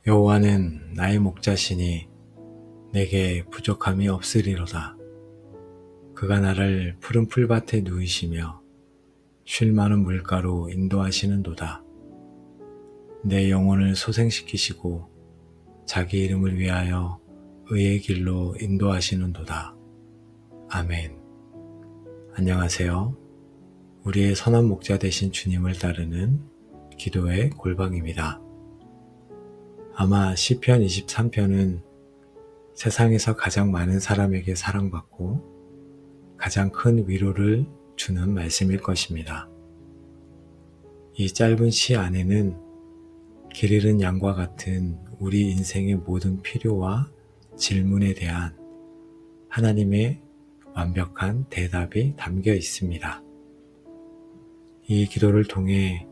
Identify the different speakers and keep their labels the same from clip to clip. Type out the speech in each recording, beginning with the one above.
Speaker 1: 여호와는 나의 목자시니 내게 부족함이 없으리로다. 그가 나를 푸른 풀밭에 누이시며 쉴 만한 물가로 인도하시는도다. 내 영혼을 소생시키시고 자기 이름을 위하여 의의 길로 인도하시는도다. 아멘. 안녕하세요. 우리의 선한 목자 되신 주님을 따르는 기도의 골방입니다. 아마 시편 23편은 세상에서 가장 많은 사람에게 사랑받고 가장 큰 위로를 주는 말씀일 것입니다. 이 짧은 시 안에는 길 잃은 양과 같은 우리 인생의 모든 필요와 질문에 대한 하나님의 완벽한 대답이 담겨 있습니다. 이 기도를 통해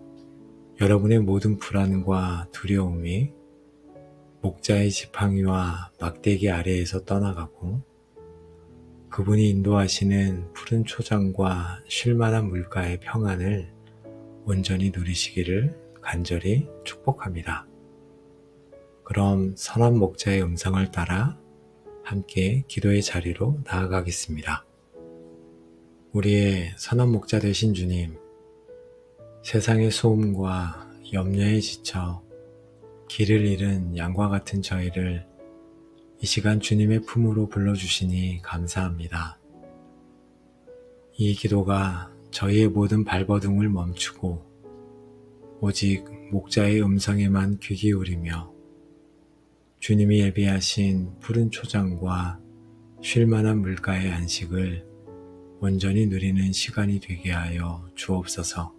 Speaker 1: 여러분의 모든 불안과 두려움이 목자의 지팡이와 막대기 아래에서 떠나가고 그분이 인도하시는 푸른 초장과 쉴만한 물가의 평안을 온전히 누리시기를 간절히 축복합니다. 그럼 선한 목자의 음성을 따라 함께 기도의 자리로 나아가겠습니다. 우리의 선한 목자 되신 주님, 세상의 소음과 염려에 지쳐 길을 잃은 양과 같은 저희를 이 시간 주님의 품으로 불러주시니 감사합니다. 이 기도가 저희의 모든 발버둥을 멈추고 오직 목자의 음성에만 귀 기울이며 주님이 예비하신 푸른 초장과 쉴만한 물가의 안식을 온전히 누리는 시간이 되게 하여 주옵소서.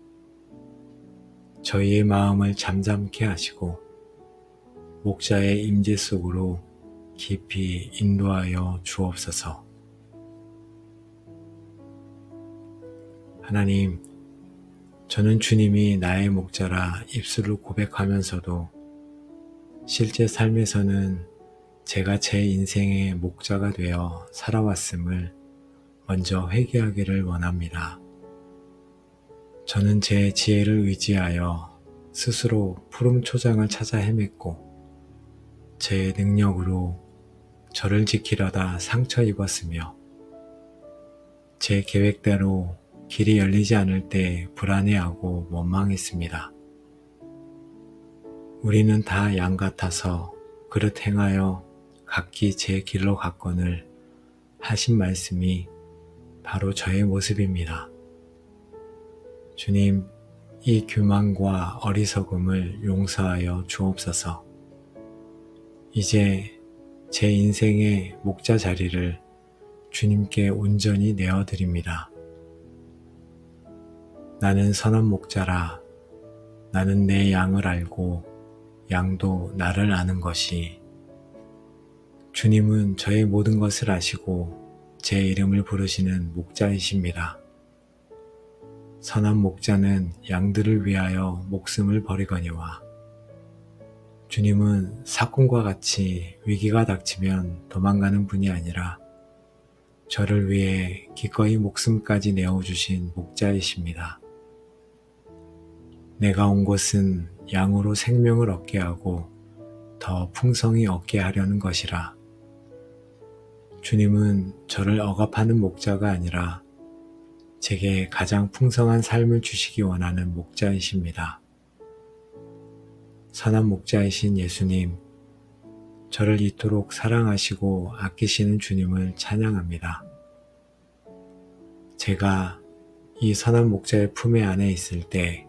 Speaker 1: 저희의 마음을 잠잠케 하시고 목자의 임재 속으로 깊이 인도하여 주옵소서. 하나님, 저는 주님이 나의 목자라 입술로 고백하면서도 실제 삶에서는 제가 제 인생의 목자가 되어 살아왔음을 먼저 회개하기를 원합니다. 저는 제 지혜를 의지하여 스스로 푸른 초장을 찾아 헤맸고 제 능력으로 저를 지키려다 상처 입었으며 제 계획대로 길이 열리지 않을 때 불안해하고 원망했습니다. 우리는 다 양 같아서 그릇 행하여 각기 제 길로 갔거늘 하신 말씀이 바로 저의 모습입니다. 주님, 이 교만과 어리석음을 용서하여 주옵소서. 이제 제 인생의 목자 자리를 주님께 온전히 내어드립니다. 나는 선한 목자라. 나는 내 양을 알고 양도 나를 아는 것이. 주님은 저의 모든 것을 아시고 제 이름을 부르시는 목자이십니다. 선한 목자는 양들을 위하여 목숨을 버리거니와 주님은 사꾼과 같이 위기가 닥치면 도망가는 분이 아니라 저를 위해 기꺼이 목숨까지 내어주신 목자이십니다. 내가 온 곳은 양으로 생명을 얻게 하고 더 풍성히 얻게 하려는 것이라. 주님은 저를 억압하는 목자가 아니라 제게 가장 풍성한 삶을 주시기 원하는 목자이십니다. 선한 목자이신 예수님, 저를 이토록 사랑하시고 아끼시는 주님을 찬양합니다. 제가 이 선한 목자의 품에 안에 있을 때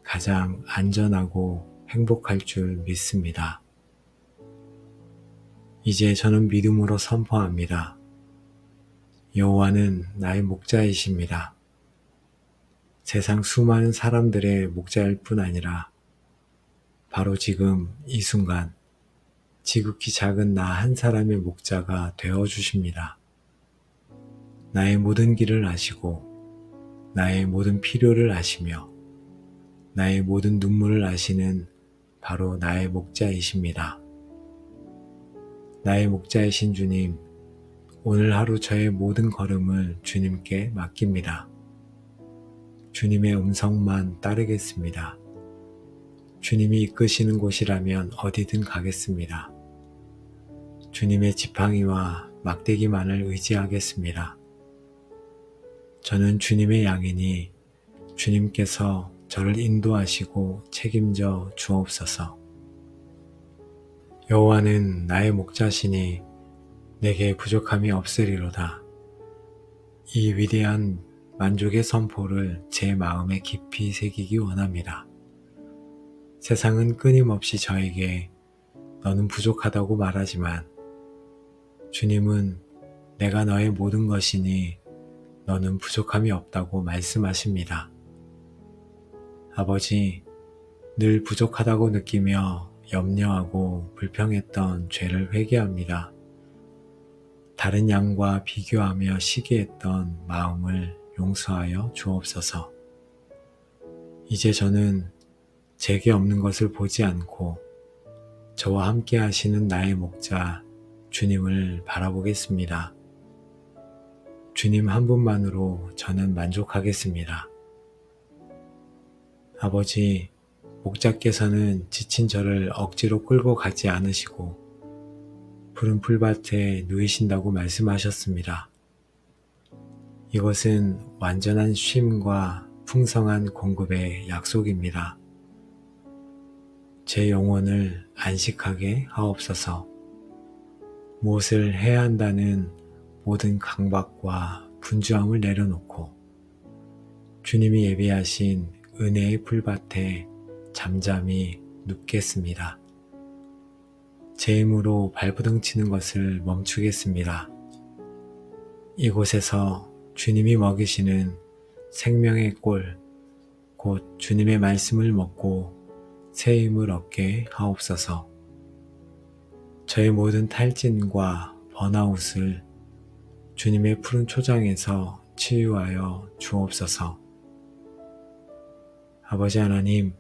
Speaker 1: 가장 안전하고 행복할 줄 믿습니다. 이제 저는 믿음으로 선포합니다. 여호와는 나의 목자이십니다. 세상 수많은 사람들의 목자일 뿐 아니라 바로 지금 이 순간 지극히 작은 나 한 사람의 목자가 되어주십니다. 나의 모든 길을 아시고 나의 모든 필요를 아시며 나의 모든 눈물을 아시는 바로 나의 목자이십니다. 나의 목자이신 주님, 오늘 하루 저의 모든 걸음을 주님께 맡깁니다. 주님의 음성만 따르겠습니다. 주님이 이끄시는 곳이라면 어디든 가겠습니다. 주님의 지팡이와 막대기만을 의지하겠습니다. 저는 주님의 양이니 주님께서 저를 인도하시고 책임져 주옵소서. 여호와는 나의 목자시니 내게 부족함이 없으리로다. 이 위대한 만족의 선포를 제 마음에 깊이 새기기 원합니다. 세상은 끊임없이 저에게 너는 부족하다고 말하지만 주님은 내가 너의 모든 것이니 너는 부족함이 없다고 말씀하십니다. 아버지, 늘 부족하다고 느끼며 염려하고 불평했던 죄를 회개합니다. 다른 양과 비교하며 시기했던 마음을 용서하여 주옵소서. 이제 저는 제게 없는 것을 보지 않고 저와 함께 하시는 나의 목자 주님을 바라보겠습니다. 주님 한 분만으로 저는 만족하겠습니다. 아버지, 목자께서는 지친 저를 억지로 끌고 가지 않으시고 푸른 풀밭에 누이신다고 말씀하셨습니다. 이것은 완전한 쉼과 풍성한 공급의 약속입니다. 제 영혼을 안식하게 하옵소서. 무엇을 해야 한다는 모든 강박과 분주함을 내려놓고 주님이 예비하신 은혜의 풀밭에 잠잠히 눕겠습니다. 제 힘으로 발버둥 치는 것을 멈추겠습니다. 이곳에서 주님이 먹이시는 생명의 꼴, 곧 주님의 말씀을 먹고 새 힘을 얻게 하옵소서. 저의 모든 탈진과 번아웃을 주님의 푸른 초장에서 치유하여 주옵소서. 아버지 하나님,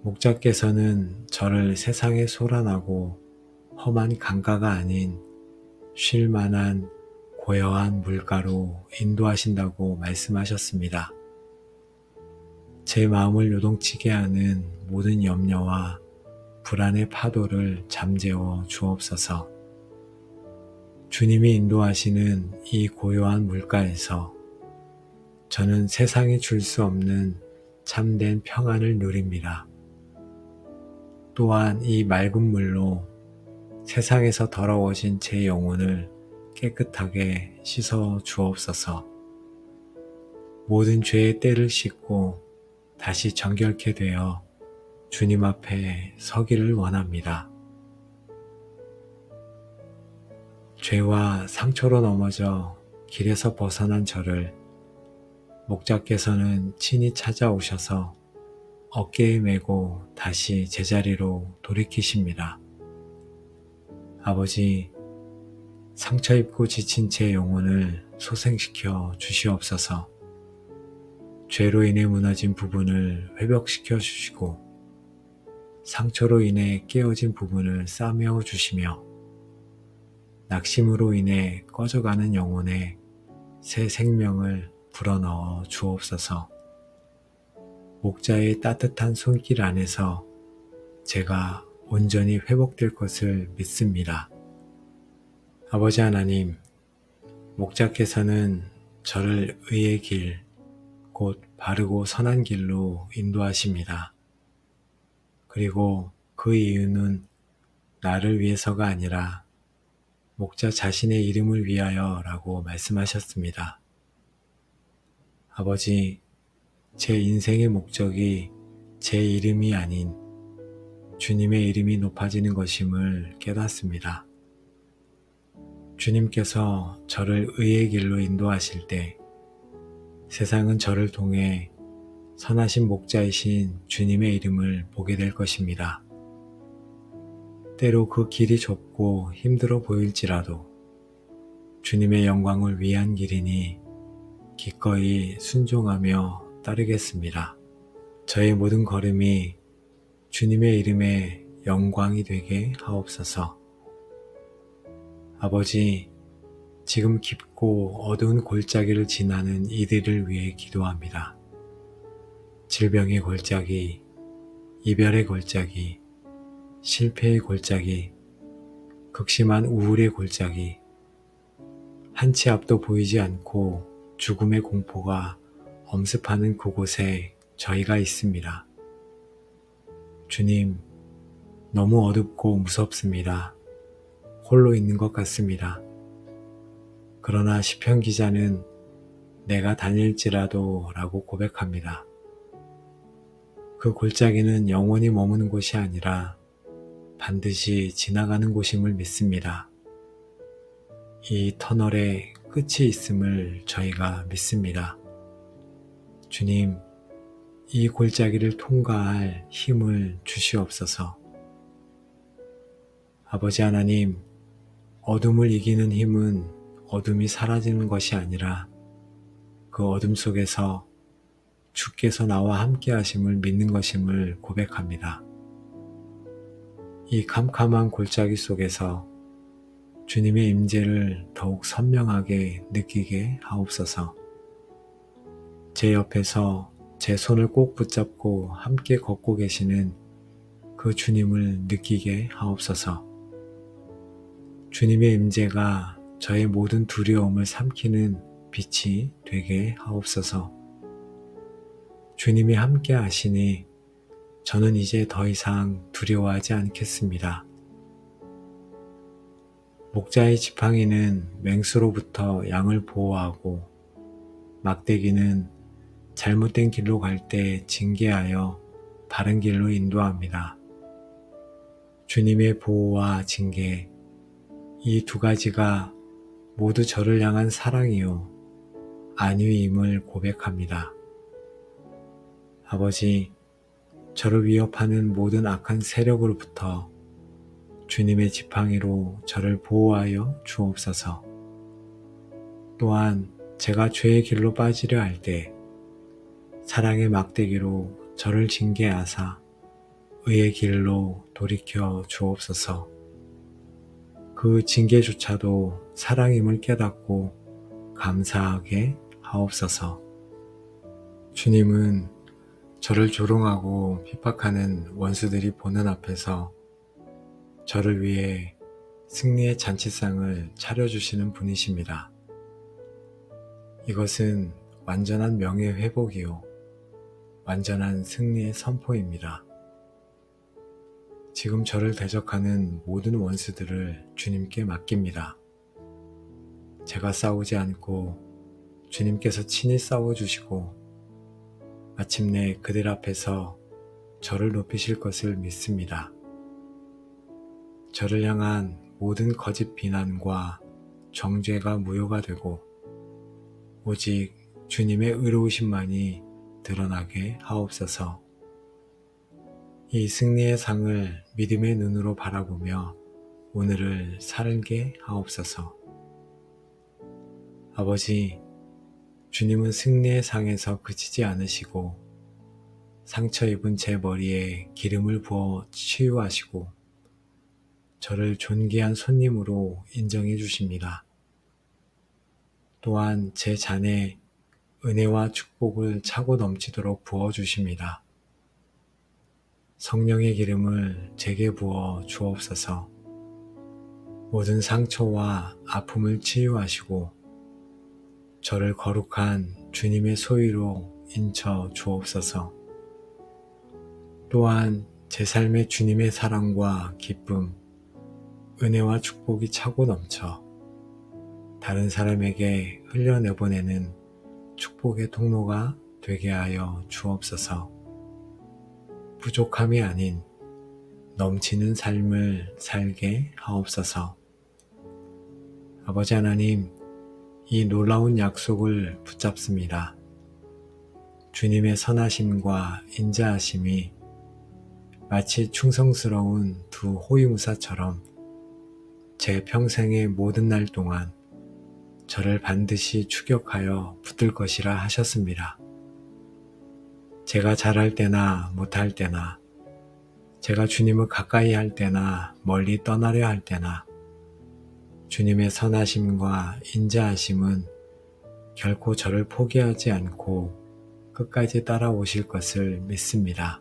Speaker 1: 목자께서는 저를 세상의 소란하고 험한 강가가 아닌 쉴 만한 고요한 물가로 인도하신다고 말씀하셨습니다. 제 마음을 요동치게 하는 모든 염려와 불안의 파도를 잠재워 주옵소서. 주님이 인도하시는 이 고요한 물가에서 저는 세상이 줄 수 없는 참된 평안을 누립니다. 또한 이 맑은 물로 세상에서 더러워진 제 영혼을 깨끗하게 씻어 주옵소서. 모든 죄의 때를 씻고 다시 정결케 되어 주님 앞에 서기를 원합니다. 죄와 상처로 넘어져 길에서 벗어난 저를 목자께서는 친히 찾아오셔서 어깨에 메고 다시 제자리로 돌이키십니다. 아버지, 상처 입고 지친 제 영혼을 소생시켜 주시옵소서. 죄로 인해 무너진 부분을 회복시켜 주시고 상처로 인해 깨어진 부분을 싸매어 주시며 낙심으로 인해 꺼져가는 영혼에 새 생명을 불어넣어 주옵소서. 목자의 따뜻한 손길 안에서 제가 온전히 회복될 것을 믿습니다. 아버지 하나님, 목자께서는 저를 의의 길, 곧 바르고 선한 길로 인도하십니다. 그리고 그 이유는 나를 위해서가 아니라 목자 자신의 이름을 위하여 라고 말씀하셨습니다. 아버지, 제 인생의 목적이 제 이름이 아닌 주님의 이름이 높아지는 것임을 깨닫습니다. 주님께서 저를 의의 길로 인도하실 때 세상은 저를 통해 선하신 목자이신 주님의 이름을 보게 될 것입니다. 때로 그 길이 좁고 힘들어 보일지라도 주님의 영광을 위한 길이니 기꺼이 순종하며 따르겠습니다. 저의 모든 걸음이 주님의 이름에 영광이 되게 하옵소서. 아버지, 지금 깊고 어두운 골짜기를 지나는 이들을 위해 기도합니다. 질병의 골짜기, 이별의 골짜기, 실패의 골짜기, 극심한 우울의 골짜기, 한 치 앞도 보이지 않고 죽음의 공포가 엄습하는 그곳에 저희가 있습니다. 주님, 너무 어둡고 무섭습니다. 홀로 있는 것 같습니다. 그러나 시편 기자는 내가 다닐지라도 라고 고백합니다. 그 골짜기는 영원히 머무는 곳이 아니라 반드시 지나가는 곳임을 믿습니다. 이 터널에 끝이 있음을 저희가 믿습니다. 주님, 이 골짜기를 통과할 힘을 주시옵소서. 아버지 하나님, 어둠을 이기는 힘은 어둠이 사라지는 것이 아니라 그 어둠 속에서 주께서 나와 함께 하심을 믿는 것임을 고백합니다. 이 캄캄한 골짜기 속에서 주님의 임재를 더욱 선명하게 느끼게 하옵소서. 제 옆에서 제 손을 꼭 붙잡고 함께 걷고 계시는 그 주님을 느끼게 하옵소서. 주님의 임재가 저의 모든 두려움을 삼키는 빛이 되게 하옵소서. 주님이 함께 하시니 저는 이제 더 이상 두려워하지 않겠습니다. 목자의 지팡이는 맹수로부터 양을 보호하고 막대기는 잘못된 길로 갈 때 징계하여 바른 길로 인도합니다. 주님의 보호와 징계, 이 두 가지가 모두 저를 향한 사랑이요 안위임을 고백합니다. 아버지, 저를 위협하는 모든 악한 세력으로부터 주님의 지팡이로 저를 보호하여 주옵소서. 또한 제가 죄의 길로 빠지려 할 때 사랑의 막대기로 저를 징계하사 의의 길로 돌이켜 주옵소서. 그 징계조차도 사랑임을 깨닫고 감사하게 하옵소서. 주님은 저를 조롱하고 핍박하는 원수들이 보는 앞에서 저를 위해 승리의 잔치상을 차려주시는 분이십니다. 이것은 완전한 명예회복이요 완전한 승리의 선포입니다. 지금 저를 대적하는 모든 원수들을 주님께 맡깁니다. 제가 싸우지 않고 주님께서 친히 싸워주시고 마침내 그들 앞에서 저를 높이실 것을 믿습니다. 저를 향한 모든 거짓 비난과 정죄가 무효가 되고 오직 주님의 의로우심만이 드러나게 하옵소서. 이 승리의 상을 믿음의 눈으로 바라보며 오늘을 살게 하옵소서. 아버지, 주님은 승리의 상에서 그치지 않으시고 상처 입은 제 머리에 기름을 부어 치유하시고 저를 존귀한 손님으로 인정해 주십니다. 또한 제 잔에 은혜와 축복을 차고 넘치도록 부어 주십니다. 성령의 기름을 제게 부어 주옵소서. 모든 상처와 아픔을 치유하시고 저를 거룩한 주님의 소유로 인쳐 주옵소서. 또한 제 삶에 주님의 사랑과 기쁨, 은혜와 축복이 차고 넘쳐 다른 사람에게 흘려내보내는 축복의 통로가 되게 하여 주옵소서. 부족함이 아닌 넘치는 삶을 살게 하옵소서. 아버지 하나님, 이 놀라운 약속을 붙잡습니다. 주님의 선하심과 인자하심이 마치 충성스러운 두 호위무사처럼 제 평생의 모든 날 동안 저를 반드시 추격하여 붙들 것이라 하셨습니다. 제가 잘할 때나 못할 때나, 제가 주님을 가까이 할 때나 멀리 떠나려 할 때나 주님의 선하심과 인자하심은 결코 저를 포기하지 않고 끝까지 따라오실 것을 믿습니다.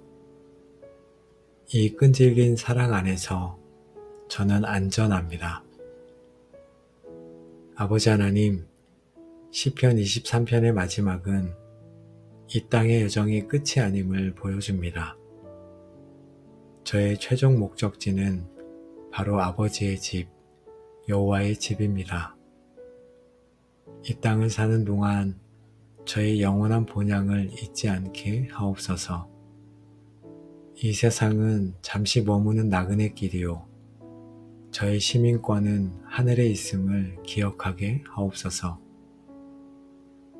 Speaker 1: 이 끈질긴 사랑 안에서 저는 안전합니다. 아버지 하나님, 시편 23편의 마지막은 이 땅의 여정이 끝이 아님을 보여줍니다. 저의 최종 목적지는 바로 아버지의 집, 여호와의 집입니다. 이 땅을 사는 동안 저의 영원한 본향을 잊지 않게 하옵소서. 이 세상은 잠시 머무는 나그네 길이요. 저의 시민권은 하늘에 있음을 기억하게 하옵소서.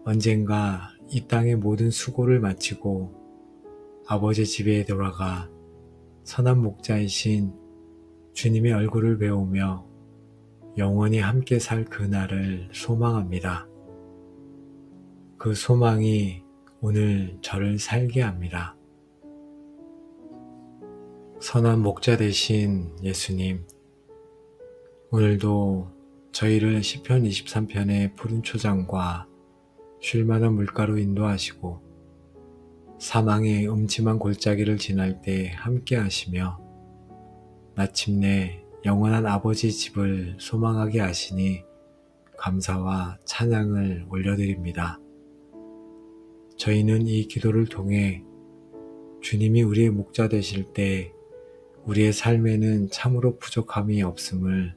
Speaker 1: 언젠가 이 땅의 모든 수고를 마치고 아버지 집에 돌아가 선한 목자이신 주님의 얼굴을 배우며 영원히 함께 살 그날을 소망합니다. 그 소망이 오늘 저를 살게 합니다. 선한 목자 되신 예수님, 오늘도 저희를 시편 23편의 푸른 초장과 쉴만한 물가로 인도하시고 사망의 음침한 골짜기를 지날 때 함께 하시며 마침내 영원한 아버지 집을 소망하게 하시니 감사와 찬양을 올려드립니다. 저희는 이 기도를 통해 주님이 우리의 목자 되실 때 우리의 삶에는 참으로 부족함이 없음을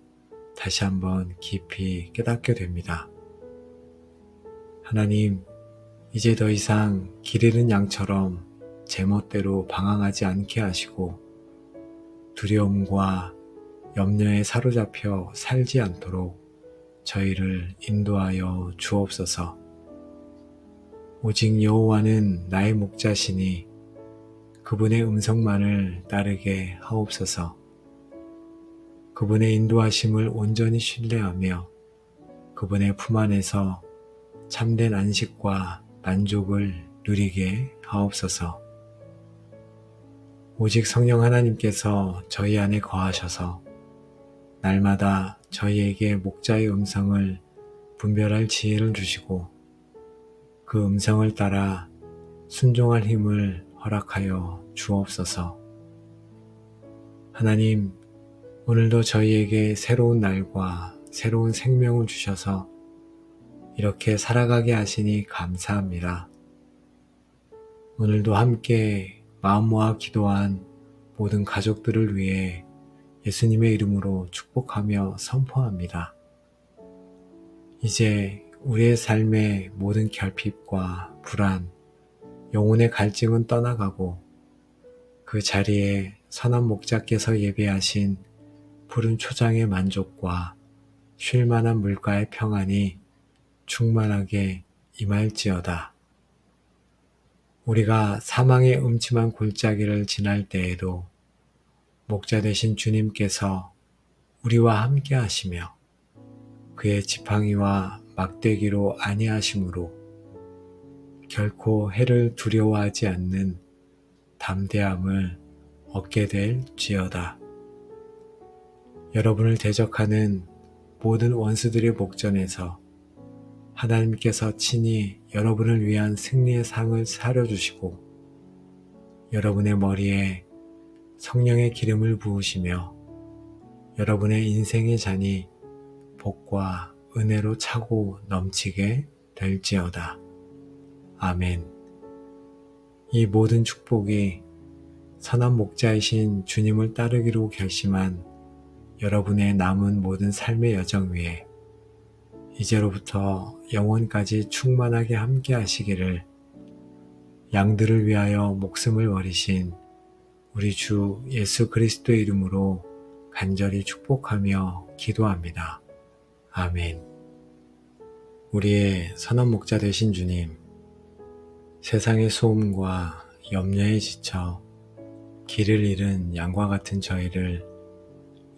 Speaker 1: 다시 한번 깊이 깨닫게 됩니다. 하나님, 이제 더 이상 길 잃은 양처럼 제멋대로 방황하지 않게 하시고 두려움과 염려에 사로잡혀 살지 않도록 저희를 인도하여 주옵소서. 오직 여호와는 나의 목자시니 그분의 음성만을 따르게 하옵소서. 그분의 인도하심을 온전히 신뢰하며 그분의 품 안에서 참된 안식과 만족을 누리게 하옵소서. 오직 성령 하나님께서 저희 안에 거하셔서 날마다 저희에게 목자의 음성을 분별할 지혜를 주시고 그 음성을 따라 순종할 힘을 허락하여 주옵소서. 하나님, 오늘도 저희에게 새로운 날과 새로운 생명을 주셔서 이렇게 살아가게 하시니 감사합니다. 오늘도 함께 마음 모아 기도한 모든 가족들을 위해 예수님의 이름으로 축복하며 선포합니다. 이제 우리의 삶의 모든 결핍과 불안, 영혼의 갈증은 떠나가고 그 자리에 선한 목자께서 예배하신 푸른 초장의 만족과 쉴만한 물가의 평안이 충만하게 임할지어다. 우리가 사망의 음침한 골짜기를 지날 때에도 목자 되신 주님께서 우리와 함께 하시며 그의 지팡이와 막대기로 안위하심으로 결코 해를 두려워하지 않는 담대함을 얻게 될지어다. 여러분을 대적하는 모든 원수들의 목전에서 하나님께서 친히 여러분을 위한 승리의 상을 차려주시고 여러분의 머리에 성령의 기름을 부으시며 여러분의 인생의 잔이 복과 은혜로 차고 넘치게 될지어다. 아멘. 이 모든 축복이 선한 목자이신 주님을 따르기로 결심한 여러분의 남은 모든 삶의 여정 위에 이제로부터 영원까지 충만하게 함께 하시기를 양들을 위하여 목숨을 버리신 우리 주 예수 그리스도의 이름으로 간절히 축복하며 기도합니다. 아멘. 우리의 선한 목자 되신 주님, 세상의 소음과 염려에 지쳐 길을 잃은 양과 같은 저희를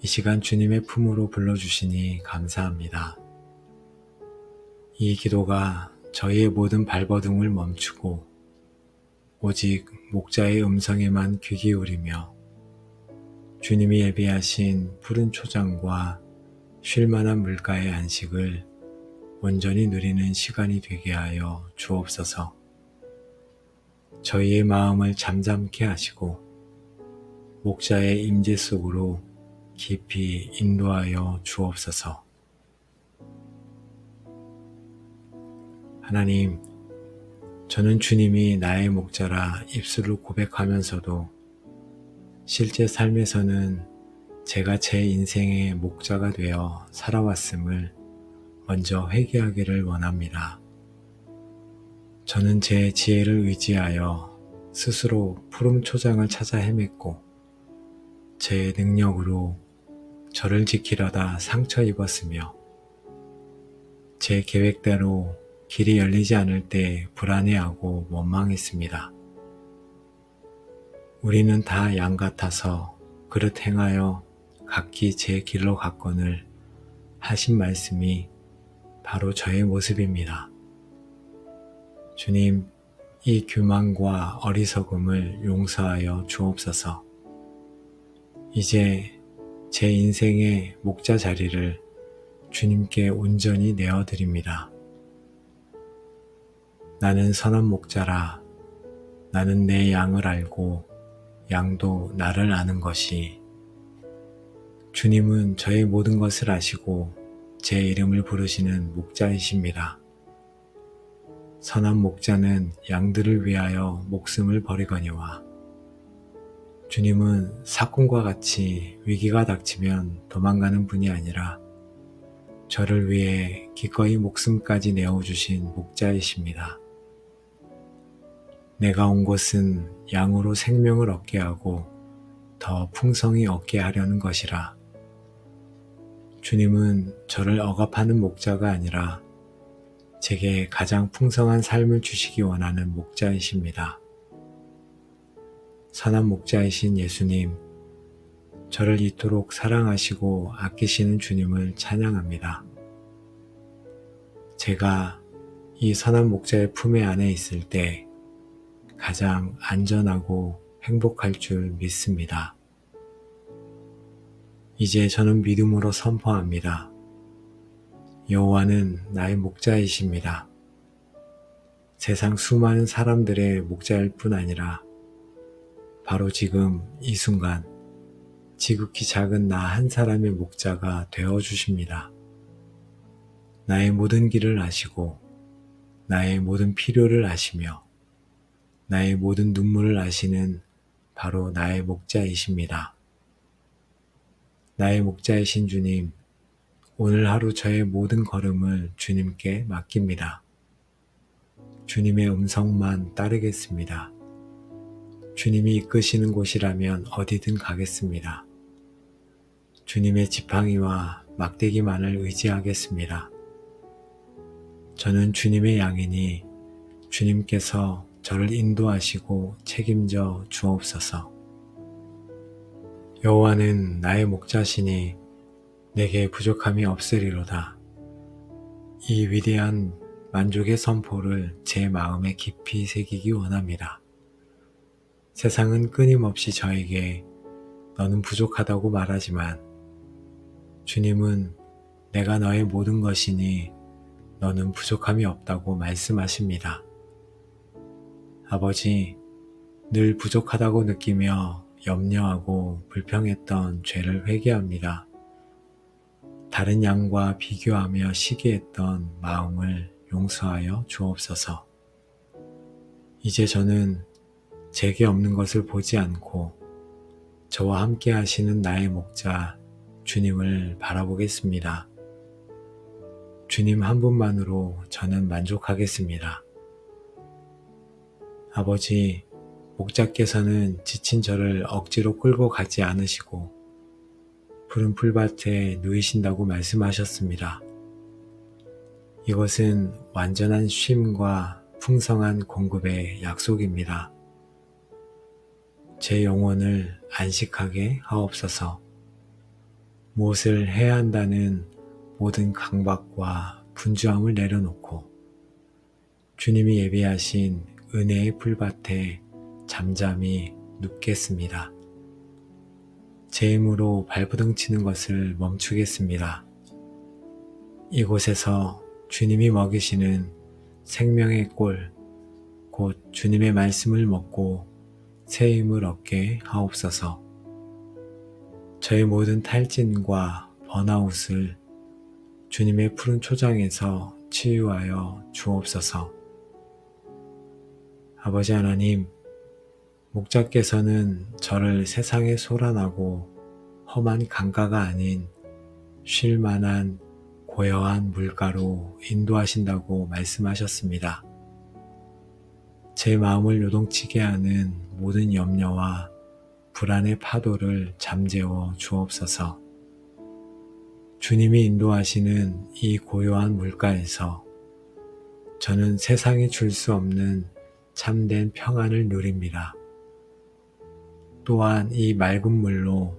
Speaker 1: 이 시간 주님의 품으로 불러주시니 감사합니다. 이 기도가 저희의 모든 발버둥을 멈추고 오직 목자의 음성에만 귀 기울이며 주님이 예비하신 푸른 초장과 쉴만한 물가의 안식을 온전히 누리는 시간이 되게 하여 주옵소서. 저희의 마음을 잠잠케 하시고 목자의 임재 속으로 깊이 인도하여 주옵소서. 하나님, 저는 주님이 나의 목자라 입술로 고백하면서도 실제 삶에서는 제가 제 인생의 목자가 되어 살아왔음을 먼저 회개하기를 원합니다. 저는 제 지혜를 의지하여 스스로 푸른 초장을 찾아 헤맸고 제 능력으로 저를 지키려다 상처 입었으며 제 계획대로 길이 열리지 않을 때 불안해하고 원망했습니다. 우리는 다 양 같아서 그릇 행하여 각기 제 길로 갔거늘 하신 말씀이 바로 저의 모습입니다. 주님, 이 교만과 어리석음을 용서하여 주옵소서. 이제 제 인생의 목자 자리를 주님께 온전히 내어드립니다. 나는 선한 목자라. 나는 내 양을 알고 양도 나를 아는 것이. 주님은 저의 모든 것을 아시고 제 이름을 부르시는 목자이십니다. 선한 목자는 양들을 위하여 목숨을 버리거니와 주님은 사건과 같이 위기가 닥치면 도망가는 분이 아니라 저를 위해 기꺼이 목숨까지 내어주신 목자이십니다. 내가 온 곳은 양으로 생명을 얻게 하고 더 풍성히 얻게 하려는 것이라. 주님은 저를 억압하는 목자가 아니라 제게 가장 풍성한 삶을 주시기 원하는 목자이십니다. 선한 목자이신 예수님, 저를 이토록 사랑하시고 아끼시는 주님을 찬양합니다. 제가 이 선한 목자의 품에 안에 있을 때 가장 안전하고 행복할 줄 믿습니다. 이제 저는 믿음으로 선포합니다. 여호와는 나의 목자이십니다. 세상 수많은 사람들의 목자일 뿐 아니라 바로 지금 이 순간 지극히 작은 나 한 사람의 목자가 되어주십니다. 나의 모든 길을 아시고 나의 모든 필요를 아시며 나의 모든 눈물을 아시는 바로 나의 목자이십니다. 나의 목자이신 주님, 오늘 하루 저의 모든 걸음을 주님께 맡깁니다. 주님의 음성만 따르겠습니다. 주님이 이끄시는 곳이라면 어디든 가겠습니다. 주님의 지팡이와 막대기만을 의지하겠습니다. 저는 주님의 양이니 주님께서 저를 인도하시고 책임져 주옵소서. 여호와는 나의 목자시니 내게 부족함이 없으리로다. 이 위대한 만족의 선포를 제 마음에 깊이 새기기 원합니다. 세상은 끊임없이 저에게 너는 부족하다고 말하지만 주님은 내가 너의 모든 것이니 너는 부족함이 없다고 말씀하십니다. 아버지, 늘 부족하다고 느끼며 염려하고 불평했던 죄를 회개합니다. 다른 양과 비교하며 시기했던 마음을 용서하여 주옵소서. 이제 저는 제게 없는 것을 보지 않고 저와 함께 하시는 나의 목자 주님을 바라보겠습니다. 주님 한 분만으로 저는 만족하겠습니다. 아버지, 목자께서는 지친 저를 억지로 끌고 가지 않으시고 푸른 풀밭에 누이신다고 말씀하셨습니다. 이것은 완전한 쉼과 풍성한 공급의 약속입니다. 제 영혼을 안식하게 하옵소서. 무엇을 해야 한다는 모든 강박과 분주함을 내려놓고 주님이 예비하신 은혜의 풀밭에 잠잠히 눕겠습니다. 제 힘으로 발버둥 치는 것을 멈추겠습니다. 이곳에서 주님이 먹이시는 생명의 꼴, 곧 주님의 말씀을 먹고 새 힘을 얻게 하옵소서. 저의 모든 탈진과 번아웃을 주님의 푸른 초장에서 치유하여 주옵소서. 아버지 하나님, 목자께서는 저를 세상의 소란하고 험한 강가가 아닌 쉴 만한 고요한 물가로 인도하신다고 말씀하셨습니다. 제 마음을 요동치게 하는 모든 염려와 불안의 파도를 잠재워 주옵소서. 주님이 인도하시는 이 고요한 물가에서 저는 세상이 줄 수 없는 참된 평안을 누립니다. 또한 이 맑은 물로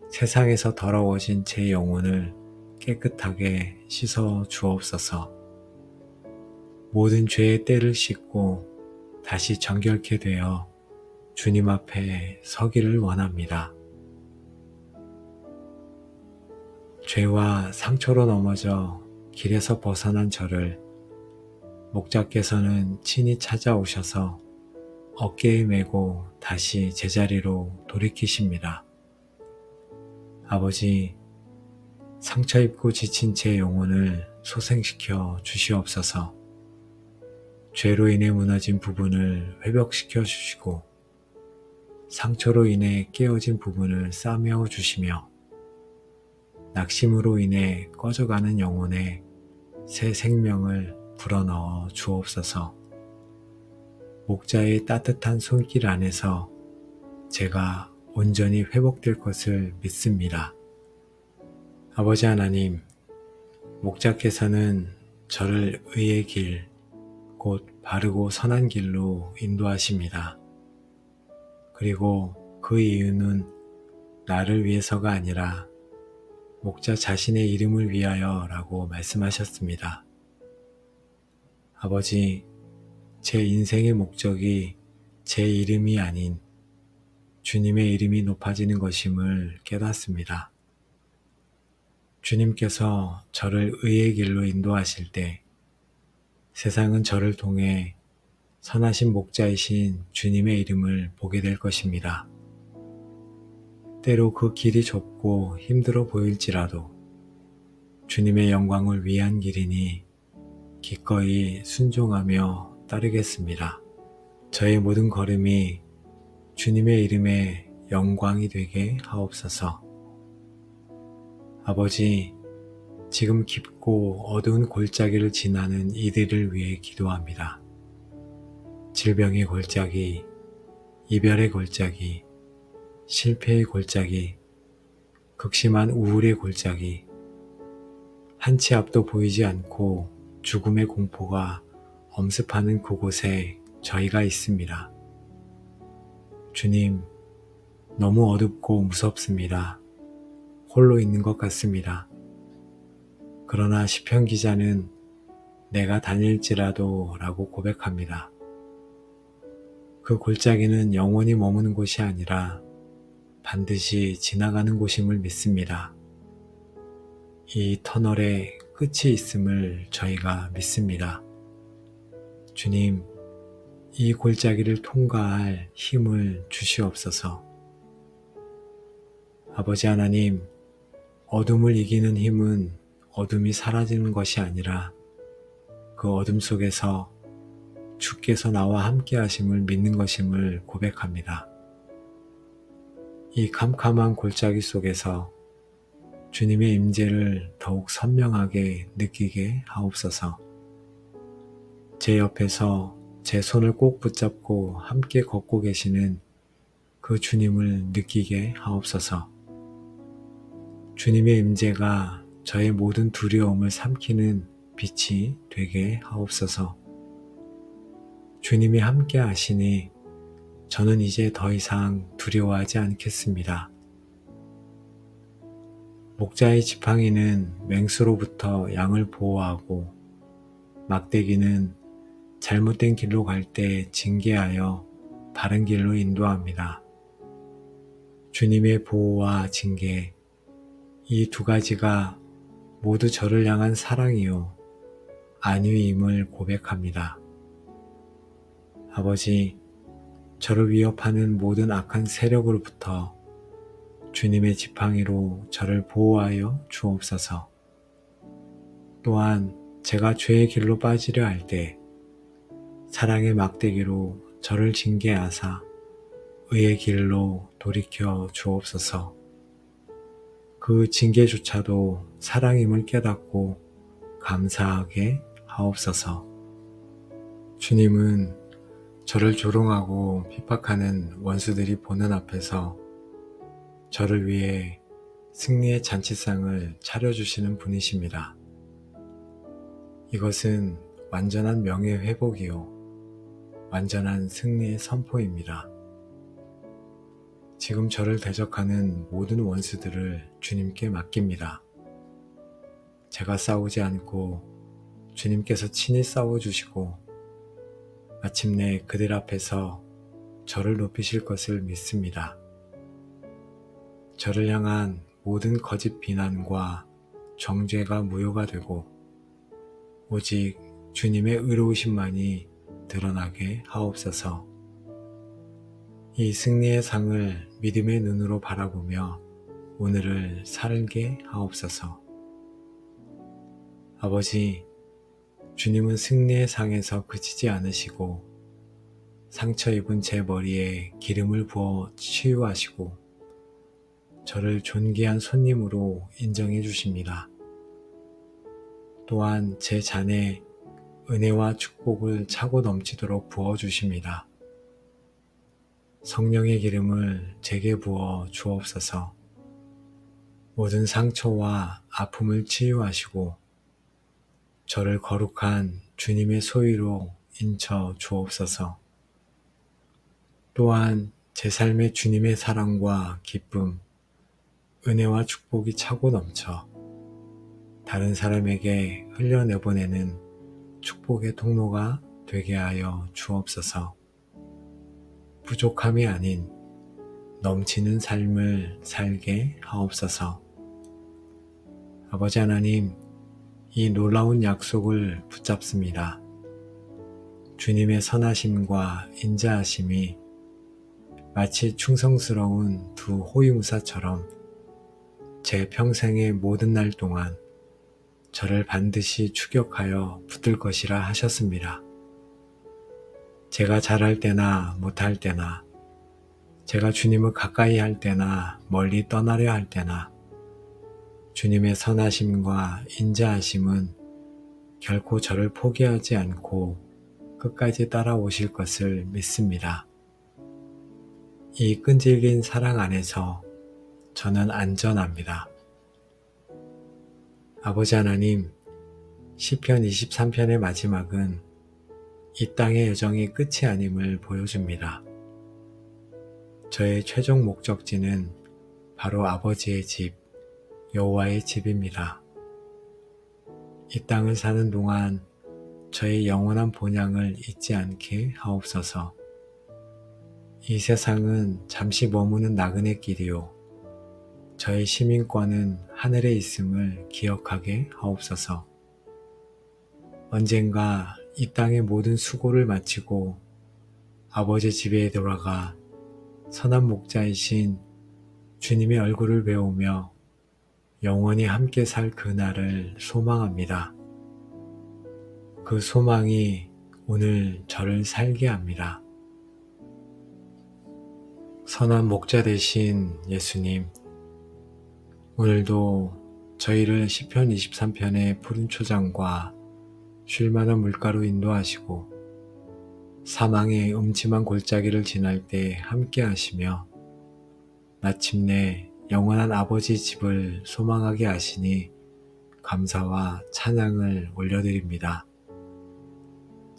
Speaker 1: 세상에서 더러워진 제 영혼을 깨끗하게 씻어 주옵소서. 모든 죄의 때를 씻고 다시 정결케 되어 주님 앞에 서기를 원합니다. 죄와 상처로 넘어져 길에서 벗어난 저를 목자께서는 친히 찾아오셔서 어깨에 메고 다시 제자리로 돌이키십니다. 아버지, 상처 입고 지친 제 영혼을 소생시켜 주시옵소서. 죄로 인해 무너진 부분을 회복시켜 주시고 상처로 인해 깨어진 부분을 싸매어 주시며 낙심으로 인해 꺼져가는 영혼에 새 생명을 불어넣어 주옵소서. 목자의 따뜻한 손길 안에서 제가 온전히 회복될 것을 믿습니다. 아버지 하나님, 목자께서는 저를 의의 길, 곧 바르고 선한 길로 인도하십니다. 그리고 그 이유는 나를 위해서가 아니라 목자 자신의 이름을 위하여 라고 말씀하셨습니다. 아버지, 제 인생의 목적이 제 이름이 아닌 주님의 이름이 높아지는 것임을 깨닫습니다. 주님께서 저를 의의 길로 인도하실 때 세상은 저를 통해 선하신 목자이신 주님의 이름을 보게 될 것입니다. 때로 그 길이 좁고 힘들어 보일지라도 주님의 영광을 위한 길이니 기꺼이 순종하며 따르겠습니다. 저의 모든 걸음이 주님의 이름에 영광이 되게 하옵소서. 아버지, 지금 깊고 어두운 골짜기를 지나는 이들을 위해 기도합니다. 질병의 골짜기, 이별의 골짜기, 실패의 골짜기, 극심한 우울의 골짜기, 한치 앞도 보이지 않고 죽음의 공포가 엄습하는 그곳에 저희가 있습니다. 주님, 너무 어둡고 무섭습니다. 홀로 있는 것 같습니다. 그러나 시편 기자는 내가 다닐지라도 라고 고백합니다. 그 골짜기는 영원히 머무는 곳이 아니라 반드시 지나가는 곳임을 믿습니다. 이 터널에 끝이 있음을 저희가 믿습니다. 주님, 이 골짜기를 통과할 힘을 주시옵소서. 아버지 하나님, 어둠을 이기는 힘은 어둠이 사라지는 것이 아니라 그 어둠 속에서 주께서 나와 함께 하심을 믿는 것임을 고백합니다. 이 캄캄한 골짜기 속에서 주님의 임재를 더욱 선명하게 느끼게 하옵소서. 제 옆에서 제 손을 꼭 붙잡고 함께 걷고 계시는 그 주님을 느끼게 하옵소서. 주님의 임재가 저의 모든 두려움을 삼키는 빛이 되게 하옵소서. 주님이 함께 하시니 저는 이제 더 이상 두려워하지 않겠습니다. 목자의 지팡이는 맹수로부터 양을 보호하고 막대기는 잘못된 길로 갈 때 징계하여 바른 길로 인도합니다. 주님의 보호와 징계, 이 두 가지가 모두 저를 향한 사랑이요 안위임을 고백합니다. 아버지, 저를 위협하는 모든 악한 세력으로부터 주님의 지팡이로 저를 보호하여 주옵소서. 또한 제가 죄의 길로 빠지려 할 때 사랑의 막대기로 저를 징계하사 의의 길로 돌이켜 주옵소서. 그 징계조차도 사랑임을 깨닫고 감사하게 하옵소서. 주님은 저를 조롱하고 핍박하는 원수들이 보는 앞에서 저를 위해 승리의 잔치상을 차려주시는 분이십니다. 이것은 완전한 명예회복이요, 완전한 승리의 선포입니다. 지금 저를 대적하는 모든 원수들을 주님께 맡깁니다. 제가 싸우지 않고 주님께서 친히 싸워주시고 마침내 그들 앞에서 저를 높이실 것을 믿습니다. 저를 향한 모든 거짓 비난과 정죄가 무효가 되고 오직 주님의 의로우심만이 드러나게 하옵소서. 이 승리의 상을 믿음의 눈으로 바라보며 오늘을 살게 하옵소서. 아버지, 주님은 승리의 상에서 그치지 않으시고 상처 입은 제 머리에 기름을 부어 치유하시고 저를 존귀한 손님으로 인정해 주십니다. 또한 제 잔에 은혜와 축복을 차고 넘치도록 부어 주십니다. 성령의 기름을 제게 부어 주옵소서. 모든 상처와 아픔을 치유하시고 저를 거룩한 주님의 소유로 인쳐 주옵소서. 또한 제 삶에 주님의 사랑과 기쁨, 은혜와 축복이 차고 넘쳐 다른 사람에게 흘려내보내는 축복의 통로가 되게 하여 주옵소서. 부족함이 아닌 넘치는 삶을 살게 하옵소서. 아버지 하나님, 이 놀라운 약속을 붙잡습니다. 주님의 선하심과 인자하심이 마치 충성스러운 두 호위무사처럼 제 평생의 모든 날 동안 저를 반드시 추격하여 붙들 것이라 하셨습니다. 제가 잘할 때나 못할 때나, 제가 주님을 가까이 할 때나 멀리 떠나려 할 때나 주님의 선하심과 인자하심은 결코 저를 포기하지 않고 끝까지 따라오실 것을 믿습니다. 이 끈질긴 사랑 안에서 저는 안전합니다. 아버지 하나님, 시편 23편의 마지막은 이 땅의 여정이 끝이 아님을 보여줍니다. 저의 최종 목적지는 바로 아버지의 집, 여호와의 집입니다. 이 땅을 사는 동안 저의 영원한 본향을 잊지 않게 하옵소서. 이 세상은 잠시 머무는 나그네 길이요, 저의 시민권은 하늘에 있음을 기억하게 하옵소서. 언젠가 이 땅의 모든 수고를 마치고 아버지 집에 돌아가 선한 목자이신 주님의 얼굴을 배우며 영원히 함께 살 그날을 소망합니다. 그 소망이 오늘 저를 살게 합니다. 선한 목자 되신 예수님, 오늘도 저희를 시편 23편의 푸른 초장과 쉴만한 물가로 인도하시고 사망의 음침한 골짜기를 지날 때 함께 하시며 마침내 영원한 아버지 집을 소망하게 하시니 감사와 찬양을 올려드립니다.